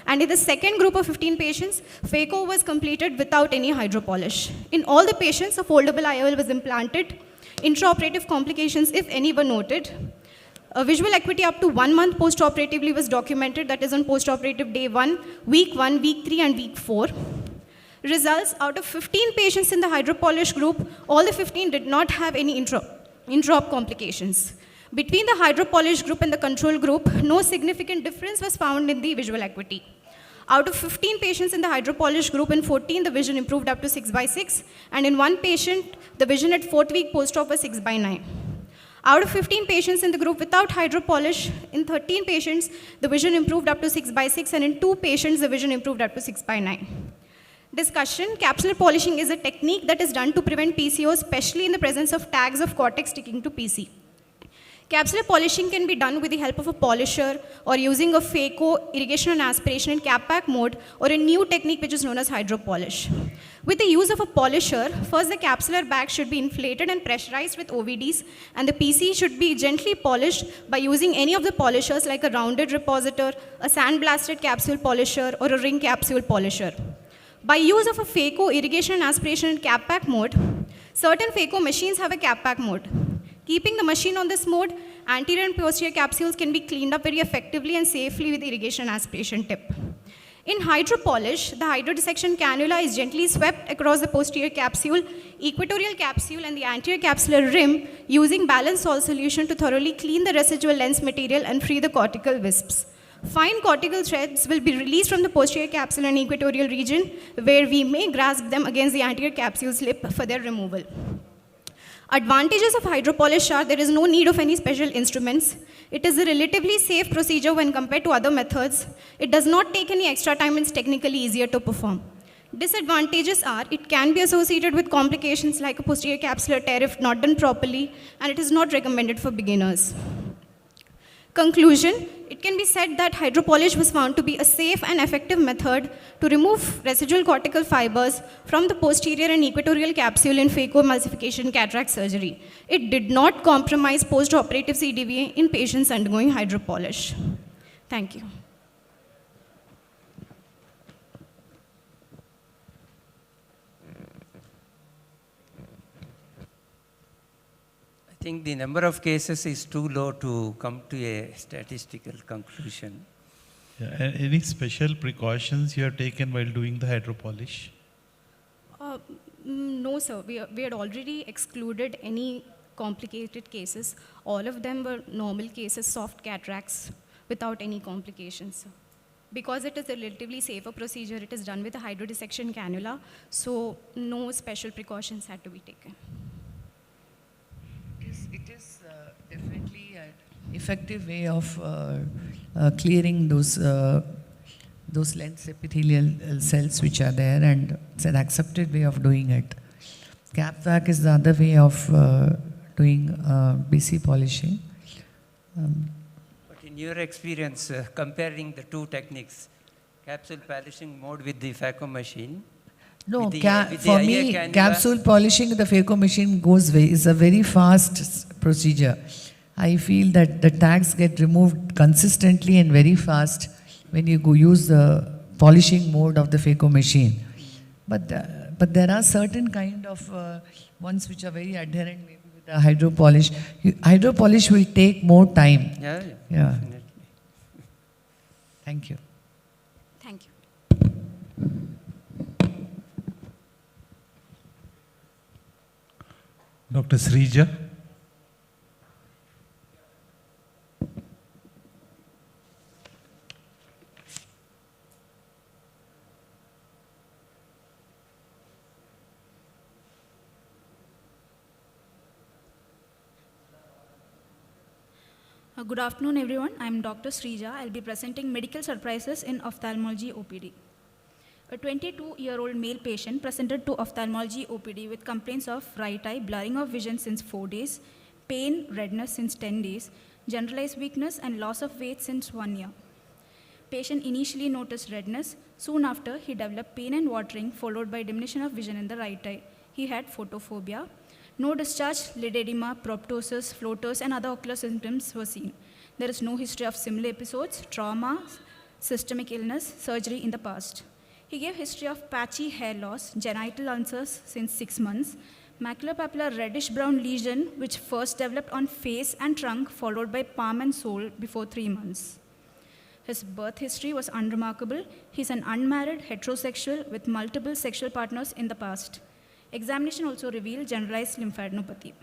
S15: And in the second group of 15 patients, phaco was completed without any hydropolish. In all the patients, a foldable IOL was implanted. Intraoperative complications, if any, were noted. Visual acuity up to 1 month post-operatively was documented, that is on post-operative day 1, week 3, and week 4. Results, out of 15 patients in the hydropolish group, all the 15 did not have any intraop complications. Between the hydropolish group and the control group, no significant difference was found in the visual acuity. Out of 15 patients in the hydropolish group, in 14, the vision improved up to 6/6, and in 1 patient, the vision at 4th week post-op was 6/9. Out of 15 patients in the group without hydropolish, in 13 patients, the vision improved up to 6/6, and in 2 patients, the vision improved up to 6/9. Discussion, capsular polishing is a technique that is done to prevent PCO, especially in the presence of tags of cortex sticking to PC. Capsular polishing can be done with the help of a polisher or using a phaco, irrigation and aspiration in cap-pack mode, or a new technique which is known as hydropolish. With the use of a polisher, first the capsular bag should be inflated and pressurized with OVDs, and the PC should be gently polished by using any of the polishers like a rounded repositor, a sandblasted capsule polisher, or a ring capsule polisher. By use of a phaco, irrigation and aspiration in cap-pack mode, certain phaco machines have a cap-pack mode. Keeping the machine on this mode, anterior and posterior capsules can be cleaned up very effectively and safely with irrigation and aspiration tip. In hydropolish, the hydrodissection cannula is gently swept across the posterior capsule, equatorial capsule, and the anterior capsular rim using balanced salt solution to thoroughly clean the residual lens material and free the cortical wisps. Fine cortical threads will be released from the posterior capsule and equatorial region, where we may grasp them against the anterior capsule lip for their removal. Advantages of hydropolish are there is no need of any special instruments. It is a relatively safe procedure when compared to other methods. It does not take any extra time and is technically easier to perform. Disadvantages are it can be associated with complications like a posterior capsular tear if not done properly, and it is not recommended for beginners. Conclusion, it can be said that hydropolish was found to be a safe and effective method to remove residual cortical fibers from the posterior and equatorial capsule in phacoemulsification cataract surgery. It did not compromise post-operative CDVA in patients undergoing hydropolish. Thank you.
S4: I think the number of cases is too low to come to a statistical conclusion.
S9: Yeah, any special precautions you have taken while doing the hydropolish?
S15: No, sir. We had already excluded any complicated cases. All of them were normal cases, soft cataracts, without any complications, sir. Because it is a relatively safer procedure, it is done with a hydrodissection cannula, so no special precautions had to be taken.
S3: It is definitely an effective way of clearing those lens epithelial cells which are there, and it's an accepted way of doing it. CapVac is the other way of doing BC polishing.
S4: But in your experience, comparing the two techniques, capsule polishing mode with the phaco machine,
S3: No,
S4: with the
S3: for
S4: IA
S3: me,
S4: cannula,
S3: capsule polishing the phaco machine is a very fast procedure. I feel that the tags get removed consistently and very fast when you go use the polishing mode of the phaco machine. But there are certain kind of ones which are very adherent, maybe with the hydropolish. Hydropolish will take more time.
S4: Yeah.
S3: Definitely. Thank you.
S15: Thank you.
S9: Dr. Srija?
S16: Good afternoon, everyone. I'm Dr. Srija. I'll be presenting medical surprises in ophthalmology OPD. A 22-year-old male patient presented to ophthalmology OPD with complaints of right eye, blurring of vision since 4 days, pain, redness since 10 days, generalized weakness, and loss of weight since 1 year. Patient initially noticed redness. Soon after, he developed pain and watering, followed by diminution of vision in the right eye. He had photophobia. No discharge, lid edema, proptosis, floaters, and other ocular symptoms were seen. There is no history of similar episodes, trauma, systemic illness, surgery in the past. He gave history of patchy hair loss, genital ulcers since 6 months, maculopapular reddish-brown lesion which first developed on face and trunk, followed by palm and sole before 3 months. His birth history was unremarkable. He's an unmarried heterosexual with multiple sexual partners in the past. Examination also revealed generalized lymphadenopathy.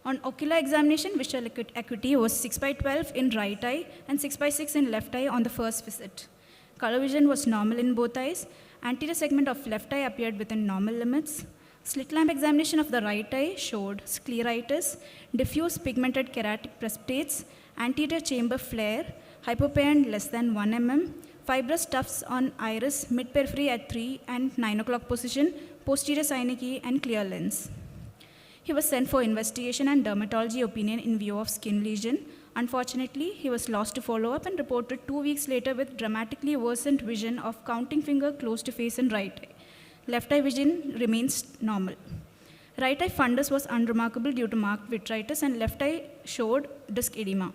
S16: On ocular examination, visual acuity was 6/12 in right eye and 6/6 in left eye on the first visit. Color vision was normal in both eyes. Anterior segment of left eye appeared within normal limits. Slit lamp examination of the right eye showed scleritis, diffuse pigmented keratic precipitates, anterior chamber flare, hypopaean less than 1 mm, fibrous tufts on iris mid-periphery at 3 and 9 o'clock position, posterior synecdoche, and clear lens. He was sent for investigation and dermatology opinion in view of skin lesion. Unfortunately, he was lost to follow-up and reported 2 weeks later with dramatically worsened vision of counting finger close to face and right eye. Left eye vision remains normal. Right eye fundus was unremarkable due to marked vitritis, and left eye showed disc edema.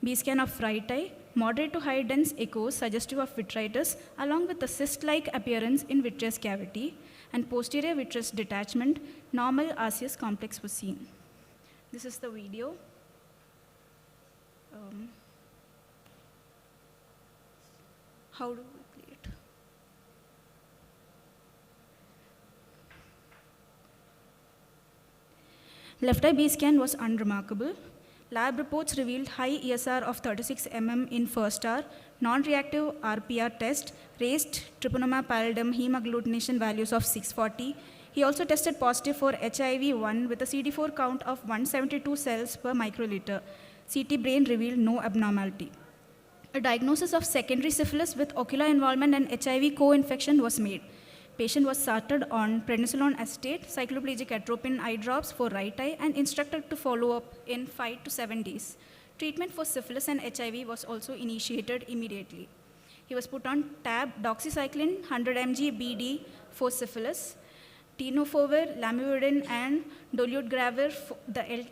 S16: B-scan of right eye, moderate to high dense echoes suggestive of vitritis, along with a cyst-like appearance in vitreous cavity, and posterior vitreous detachment, normal osseous complex was seen. This is the video. How do we play it? Left eye B scan was unremarkable. Lab reports revealed high ESR of 36 mm in first hour, non-reactive RPR test, raised treponema pallidum hemagglutination values of 640. He also tested positive for HIV-1 with a CD4 count of 172 cells per microliter. CT brain revealed no abnormality. A diagnosis of secondary syphilis with ocular involvement and HIV co-infection was made. Patient was started on prednisolone acetate, cycloplegic atropine eye drops for right eye, and instructed to follow up in 5 to 7 days. Treatment for syphilis and HIV was also initiated immediately. He was put on tab doxycycline 100 mg BD for syphilis, tenofovir, lamivudine, and dolutegravir for the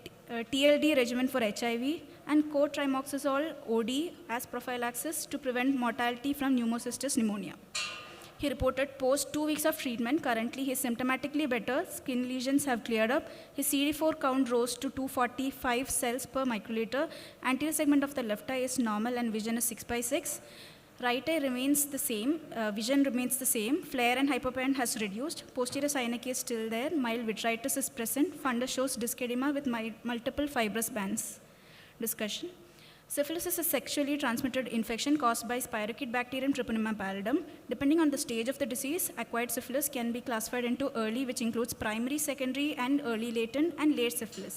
S16: TLD regimen for HIV, and cotrimoxazole OD as prophylaxis to prevent mortality from pneumocystis pneumonia. He reported post 2 weeks of treatment. Currently, he is symptomatically better. Skin lesions have cleared up. His CD4 count rose to 245 cells per microliter. Anterior segment of the left eye is normal and vision is 6/6. Right eye remains the same. Vision remains the same. Flare and hyperpigment has reduced. Posterior synechiae is still there. Mild vitritis is present. Fundus shows disc edema with multiple fibrous bands. Discussion. Syphilis is a sexually transmitted infection caused by spirochete bacterium Treponema pallidum. Depending on the stage of the disease, acquired syphilis can be classified into early, which includes primary, secondary, and early latent, and late syphilis.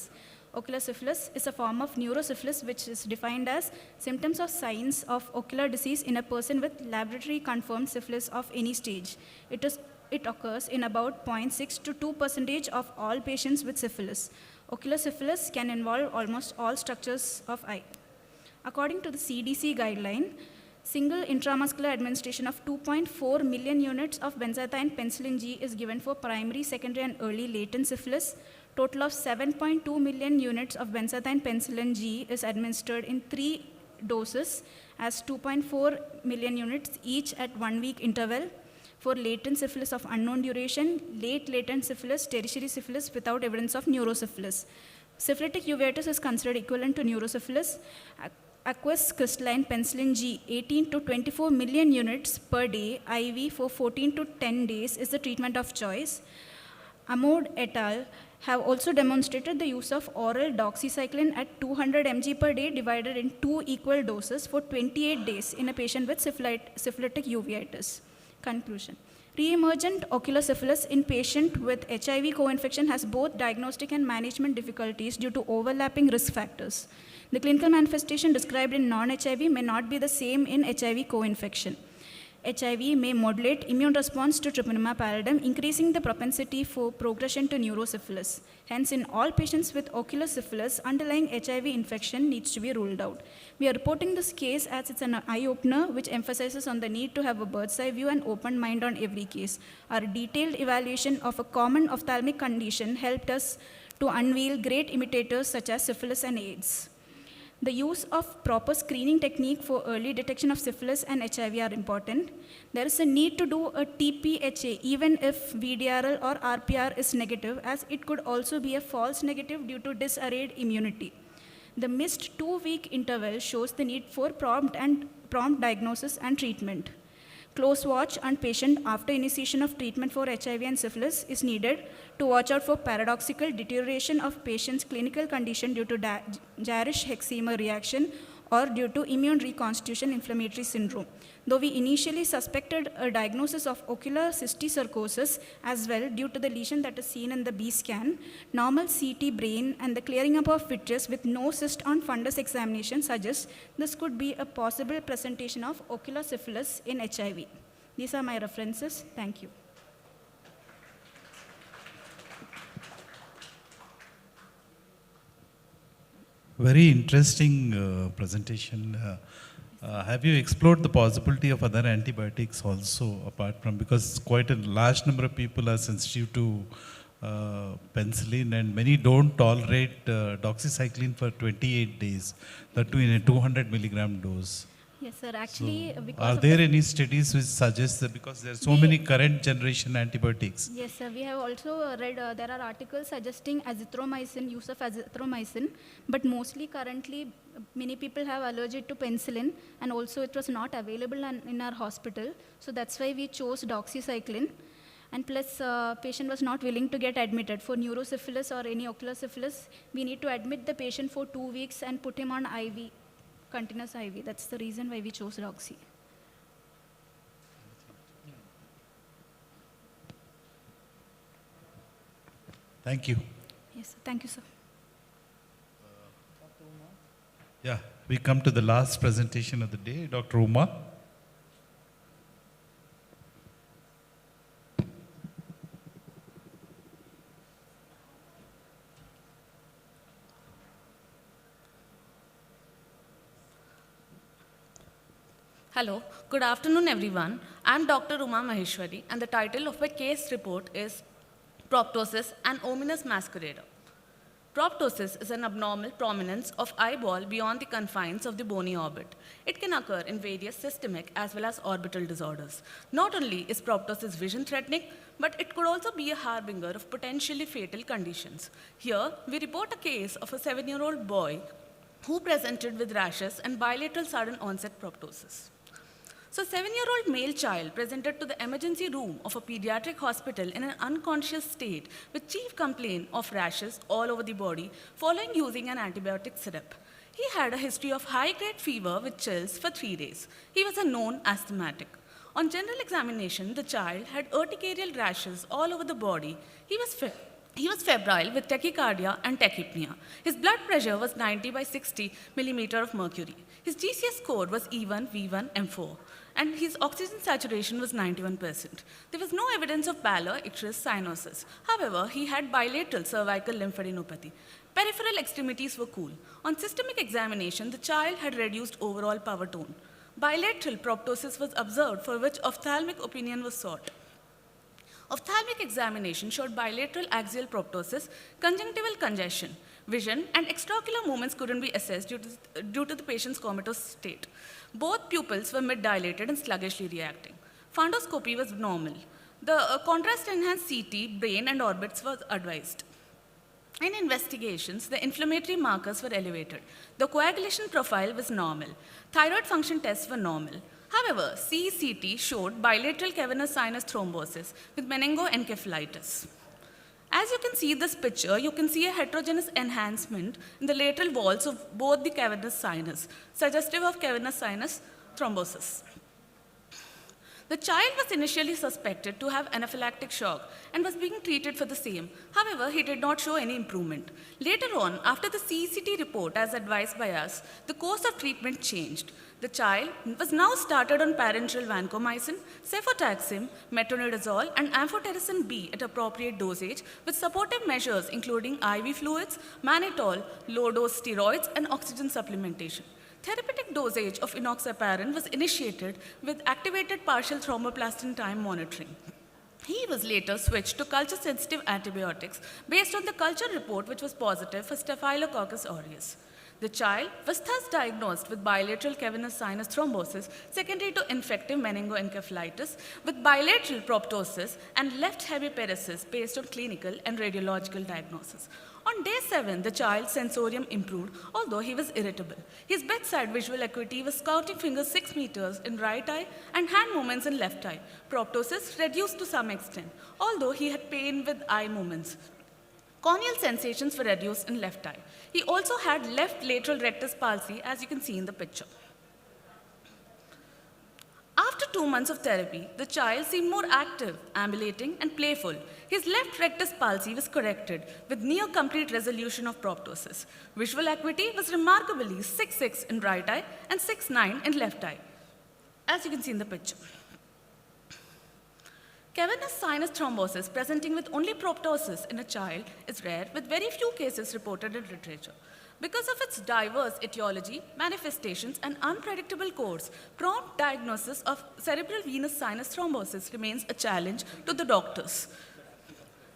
S16: Ocular syphilis is a form of neurosyphilis, which is defined as symptoms or signs of ocular disease in a person with laboratory confirmed syphilis of any stage. It occurs in about 0.6 to 2% of all patients with syphilis. Ocular syphilis can involve almost all structures of eye. According to the CDC guideline, single intramuscular administration of 2.4 million units of benzathine penicillin G is given for primary, secondary, and early latent syphilis. Total of 7.2 million units of benzathine penicillin G is administered in 3 doses as 2.4 million units each at 1 week interval for latent syphilis of unknown duration, late latent syphilis, tertiary syphilis without evidence of neurosyphilis. Syphilitic uveitis is considered equivalent to neurosyphilis. Aqueous crystalline penicillin G 18 to 24 million units per day IV for 14 to 10 days is the treatment of choice. Amod et al. Have also demonstrated the use of oral doxycycline at 200 mg per day divided in 2 equal doses for 28 days in a patient with syphilitic uveitis. Conclusion. Re-emergent ocular syphilis in patient with HIV co-infection has both diagnostic and management difficulties due to overlapping risk factors. The clinical manifestation described in non-HIV may not be the same in HIV co-infection. HIV may modulate immune response to Treponema pallidum, increasing the propensity for progression to neurosyphilis. Hence, in all patients with ocular syphilis, underlying HIV infection needs to be ruled out. We are reporting this case as it's an eye-opener which emphasizes on the need to have a bird's eye view and open mind on every case. Our detailed evaluation of a common ophthalmic condition helped us to unveil great imitators such as syphilis and AIDS. The use of proper screening technique for early detection of syphilis and HIV are important. There is a need to do a TPHA even if VDRL or RPR is negative, as it could also be a false negative due to disarrayed immunity. The missed 2-week interval shows the need for prompt diagnosis and treatment. Close watch on patient after initiation of treatment for HIV and syphilis is needed to watch out for paradoxical deterioration of patient's clinical condition due to Jarisch hexamer reaction or due to immune reconstitution inflammatory syndrome. Though we initially suspected a diagnosis of ocular cysticercosis as well due to the lesion that is seen in the B scan, normal CT brain and the clearing up of vitreous with no cyst on fundus examination suggests this could be a possible presentation of ocular syphilis in HIV. These are my references. Thank you.
S9: Very interesting presentation. Have you explored the possibility of other antibiotics also apart from, because quite a large number of people are sensitive to penicillin and many don't tolerate doxycycline for 28 days, that too in a 200 milligram dose.
S16: Yes, sir. Actually,
S9: So
S16: because
S9: are
S16: of
S9: there
S16: the-
S9: any studies which suggest that, because there are so many current generation antibiotics?
S16: Yes, sir. We have also read, there are articles suggesting azithromycin, use of azithromycin, but mostly currently many people have allergy to penicillin, and also it was not available in our hospital. So that's why we chose doxycycline. and plus patient was not willing to get admitted. For neurosyphilis or any ocular syphilis, we need to admit the patient for 2 weeks and put him on IV, continuous IV. That's the reason why we chose Roxy.
S9: Thank you.
S16: Yes, thank you, sir.
S9: Yeah, we come to the last presentation of the day, Dr. Uma.
S17: Hello, good afternoon everyone. I am Dr. Uma Maheshwari and the title of my case report is Proptosis, an ominous masquerader. Proptosis is an abnormal prominence of eyeball beyond the confines of the bony orbit. It can occur in various systemic as well as orbital disorders. Not only is proptosis vision threatening, but it could also be a harbinger of potentially fatal conditions. Here, we report a case of a 7-year-old boy who presented with rashes and bilateral sudden onset proptosis. So, a 7-year-old male child presented to the emergency room of a pediatric hospital in an unconscious state with chief complaint of rashes all over the body following using an antibiotic syrup. He had a history of high-grade fever with chills for 3 days. He was a known asthmatic. On general examination, the child had urticarial rashes all over the body. He was febrile with tachycardia and tachypnea. His blood pressure was 90 by 60 millimeter of mercury. His GCS score was E1, V1, M4, and his oxygen saturation was 91%. There was no evidence of pallor, icterus, cyanosis. However, he had bilateral cervical lymphadenopathy. Peripheral extremities were cool. On systemic examination, the child had reduced overall power tone. Bilateral proptosis was observed, for which ophthalmic opinion was sought. Ophthalmic examination showed bilateral axial proptosis, conjunctival congestion. Vision and extraocular movements couldn't be assessed due to the patient's comatose state. Both pupils were mid-dilated and sluggishly reacting. Fundoscopy was normal. The contrast-enhanced CT, brain and orbits was advised. In investigations, the inflammatory markers were elevated. The coagulation profile was normal. Thyroid function tests were normal. However, CECT showed bilateral cavernous sinus thrombosis with meningoencephalitis. As you can see this picture, you can see a heterogeneous enhancement in the lateral walls of both the cavernous sinus, suggestive of cavernous sinus thrombosis. The child was initially suspected to have anaphylactic shock and was being treated for the same. However, he did not show any improvement. Later on, after the CECT report as advised by us, the course of treatment changed. The child was now started on parenteral vancomycin, cefotaxime, metronidazole, and amphotericin B at appropriate dosage with supportive measures including IV fluids, mannitol, low-dose steroids, and oxygen supplementation. Therapeutic dosage of enoxaparin was initiated with activated partial thromboplastin time monitoring. He was later switched to culture-sensitive antibiotics based on the culture report which was positive for Staphylococcus aureus. The child was thus diagnosed with bilateral cavernous sinus thrombosis secondary to infective meningoencephalitis with bilateral proptosis and left hemiparesis based on clinical and radiological diagnosis. On day 7, the child's sensorium improved, although he was irritable. His bedside visual acuity was counting fingers 6 meters in right eye and hand movements in left eye. Proptosis reduced to some extent, although he had pain with eye movements. Corneal sensations were reduced in left eye. He also had left lateral rectus palsy, as you can see in the picture. After 2 months of therapy, the child seemed more active, ambulating, and playful. His left rectus palsy was corrected with near complete resolution of proptosis. Visual acuity was remarkably 6.6 in right eye and 6.9 in left eye, as you can see in the picture. Cavernous sinus thrombosis presenting with only proptosis in a child is rare, with very few cases reported in literature. Because of its diverse etiology, manifestations, and unpredictable course, prompt diagnosis of cerebral venous sinus thrombosis remains a challenge to the doctors.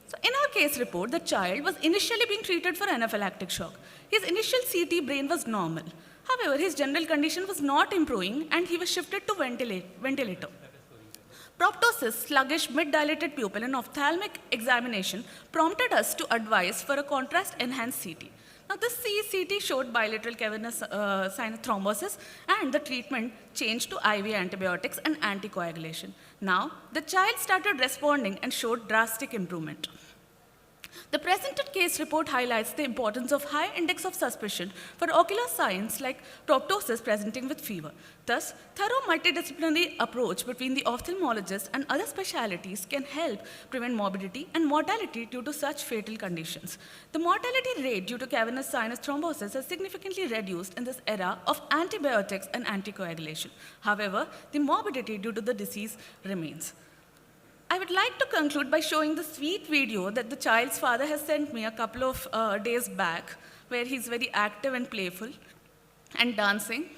S17: So in our case report, the child was initially being treated for anaphylactic shock. His initial CT brain was normal. However, his general condition was not improving and he was shifted to ventilator. Proptosis, sluggish, mid-dilated pupil, and ophthalmic examination prompted us to advise for a contrast-enhanced CT. Now, this CCT showed bilateral cavernous sinus thrombosis, and the treatment changed to IV antibiotics and anticoagulation. Now, the child started responding and showed drastic improvement. The presented case report highlights the importance of high index of suspicion for ocular signs like proptosis presenting with fever. Thus, thorough multidisciplinary approach between the ophthalmologist and other specialties can help prevent morbidity and mortality due to such fatal conditions. The mortality rate due to cavernous sinus thrombosis has significantly reduced in this era of antibiotics and anticoagulation. However, the morbidity due to the disease remains. I would like to conclude by showing the sweet video that the child's father has sent me a couple of days back, where he's very active and playful and dancing.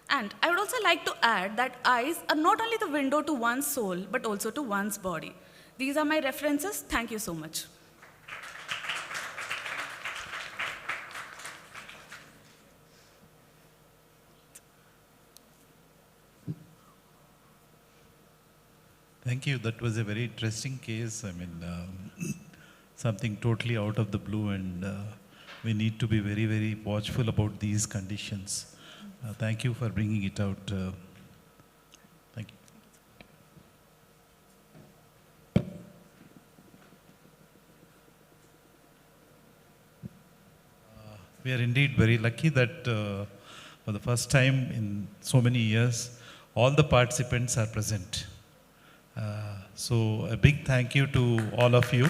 S17: And I would also like to add that eyes are not only the window to one's soul, but also to one's body. These are my references. Thank you so much.
S9: Thank you. That was a very interesting case. I mean, something totally out of the blue, and we need to be very, very watchful about these conditions. Thank you for bringing it out. Thank you. We are indeed very lucky that for the first time in so many years, all the participants are present. So a big thank you to all of you.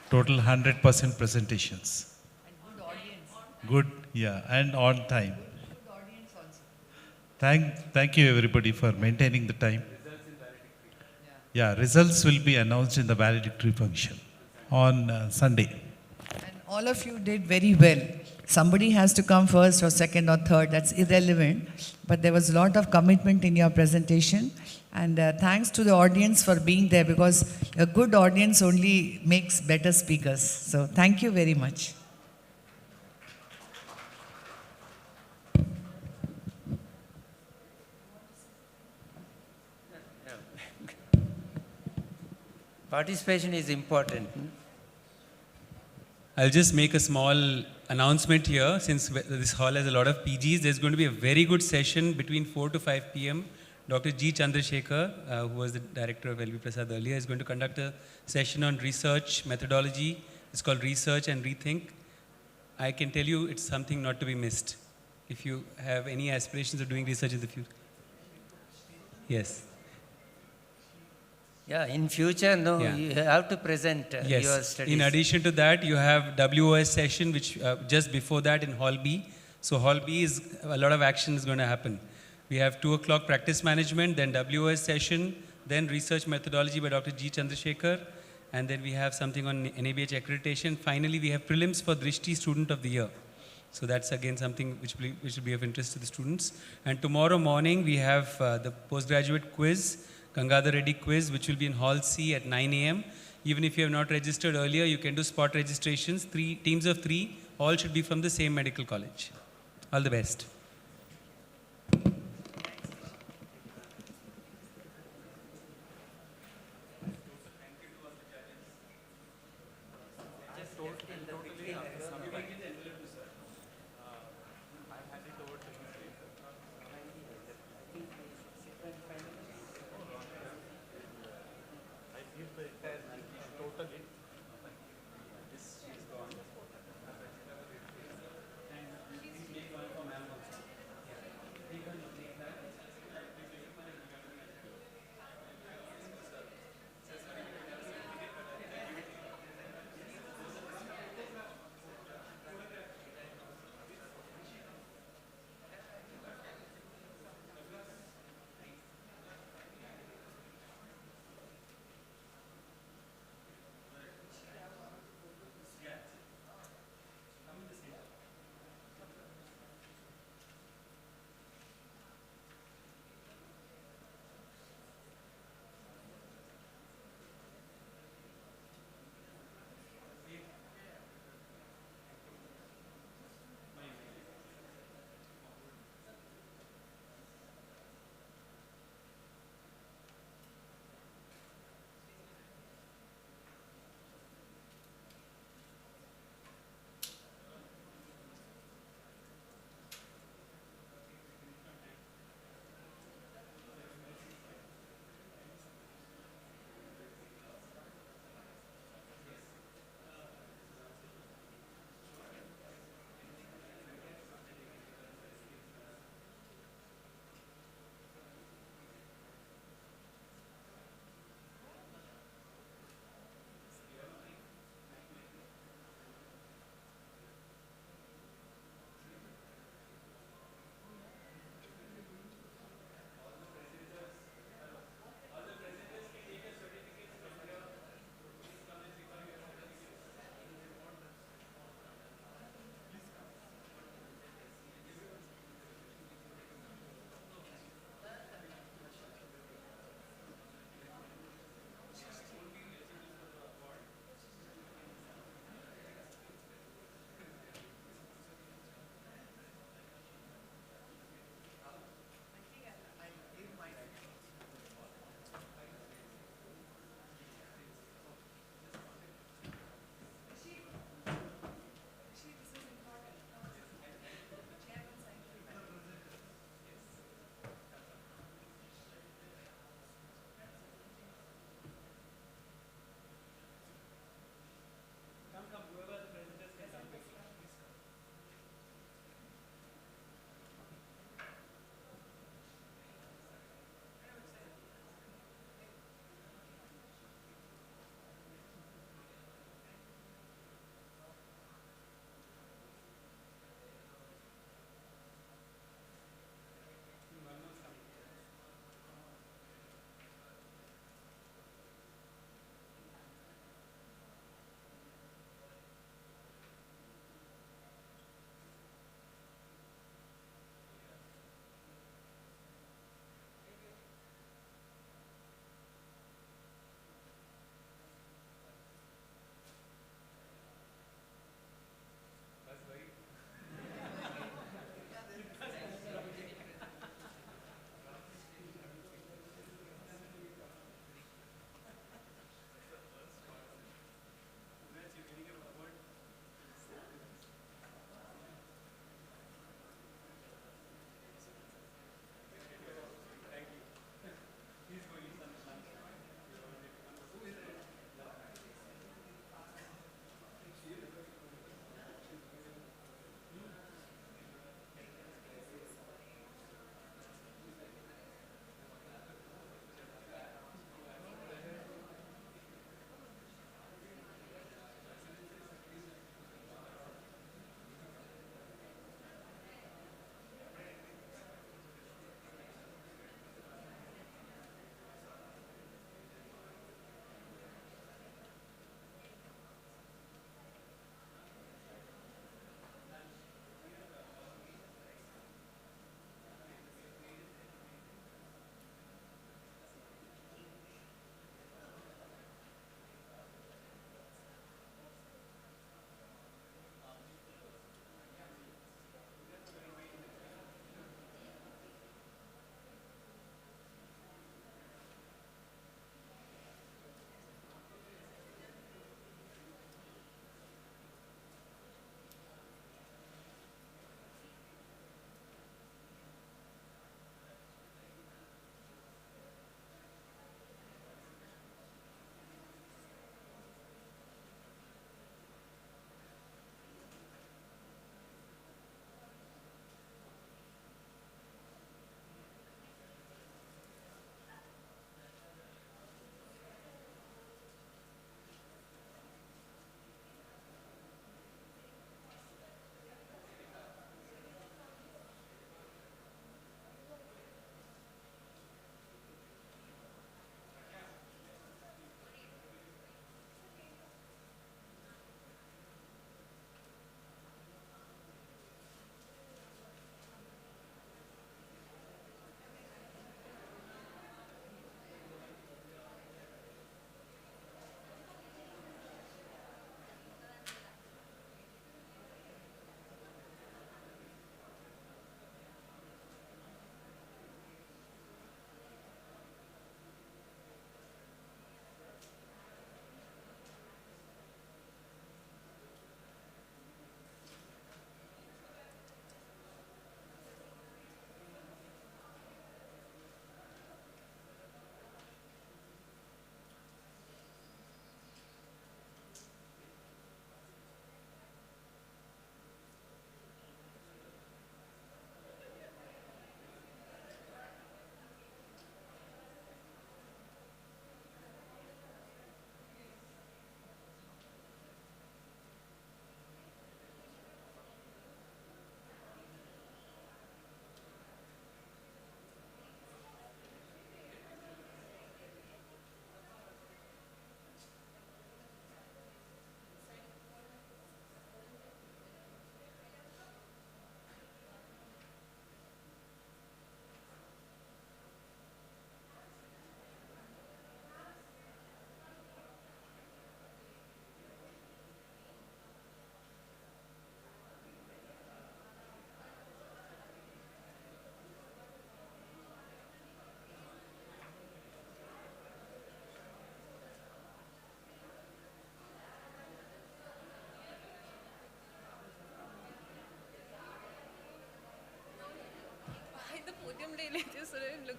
S9: Total 100% presentations.
S3: And good audience.
S9: Good, yeah, and on time.
S3: Good audience also.
S9: Thank you everybody for maintaining the time. Yeah, results will be announced in the valedictory function on Sunday.
S3: And all of you did very well. Somebody has to come first or second or third, that's irrelevant. But there was a lot of commitment in your presentation. And thanks to the audience for being there, because a good audience only makes better speakers. So thank you very much.
S4: Participation is important.
S18: I'll just make a small announcement here. Since this hall has a lot of PGs, there's going to be a very good session between 4 to 5 p.m. Dr. G. Chandrasekhar, who was the director of LV Prasad earlier, is going to conduct a session on research methodology. It's called Research and Rethink. I can tell you it's something not to be missed if you have any aspirations of doing research in the future. Yes.
S4: Yeah, in future, you have to present
S18: Yes.
S4: your studies.
S18: In addition to that, you have WOS session, which just before that in Hall B. So Hall B is a lot of action is going to happen. We have 2 o'clock practice management, then WOS session, then research methodology by Dr. G. Chandrasekhar, and then we have something on NABH accreditation. Finally, we have prelims for Drishti Student of the Year. So that's again something which will be of interest to the students. And tomorrow morning, we have the postgraduate quiz, Gangadhar Reddy quiz, which will be in Hall C at 9 a.m. Even if you have not registered earlier, you can do spot registrations. 3 teams of 3, all should be from the same medical college. All the best.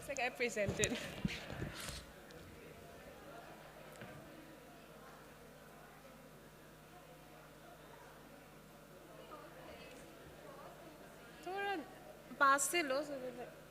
S10: Looks like I presented. थोड़ा पास से लो so that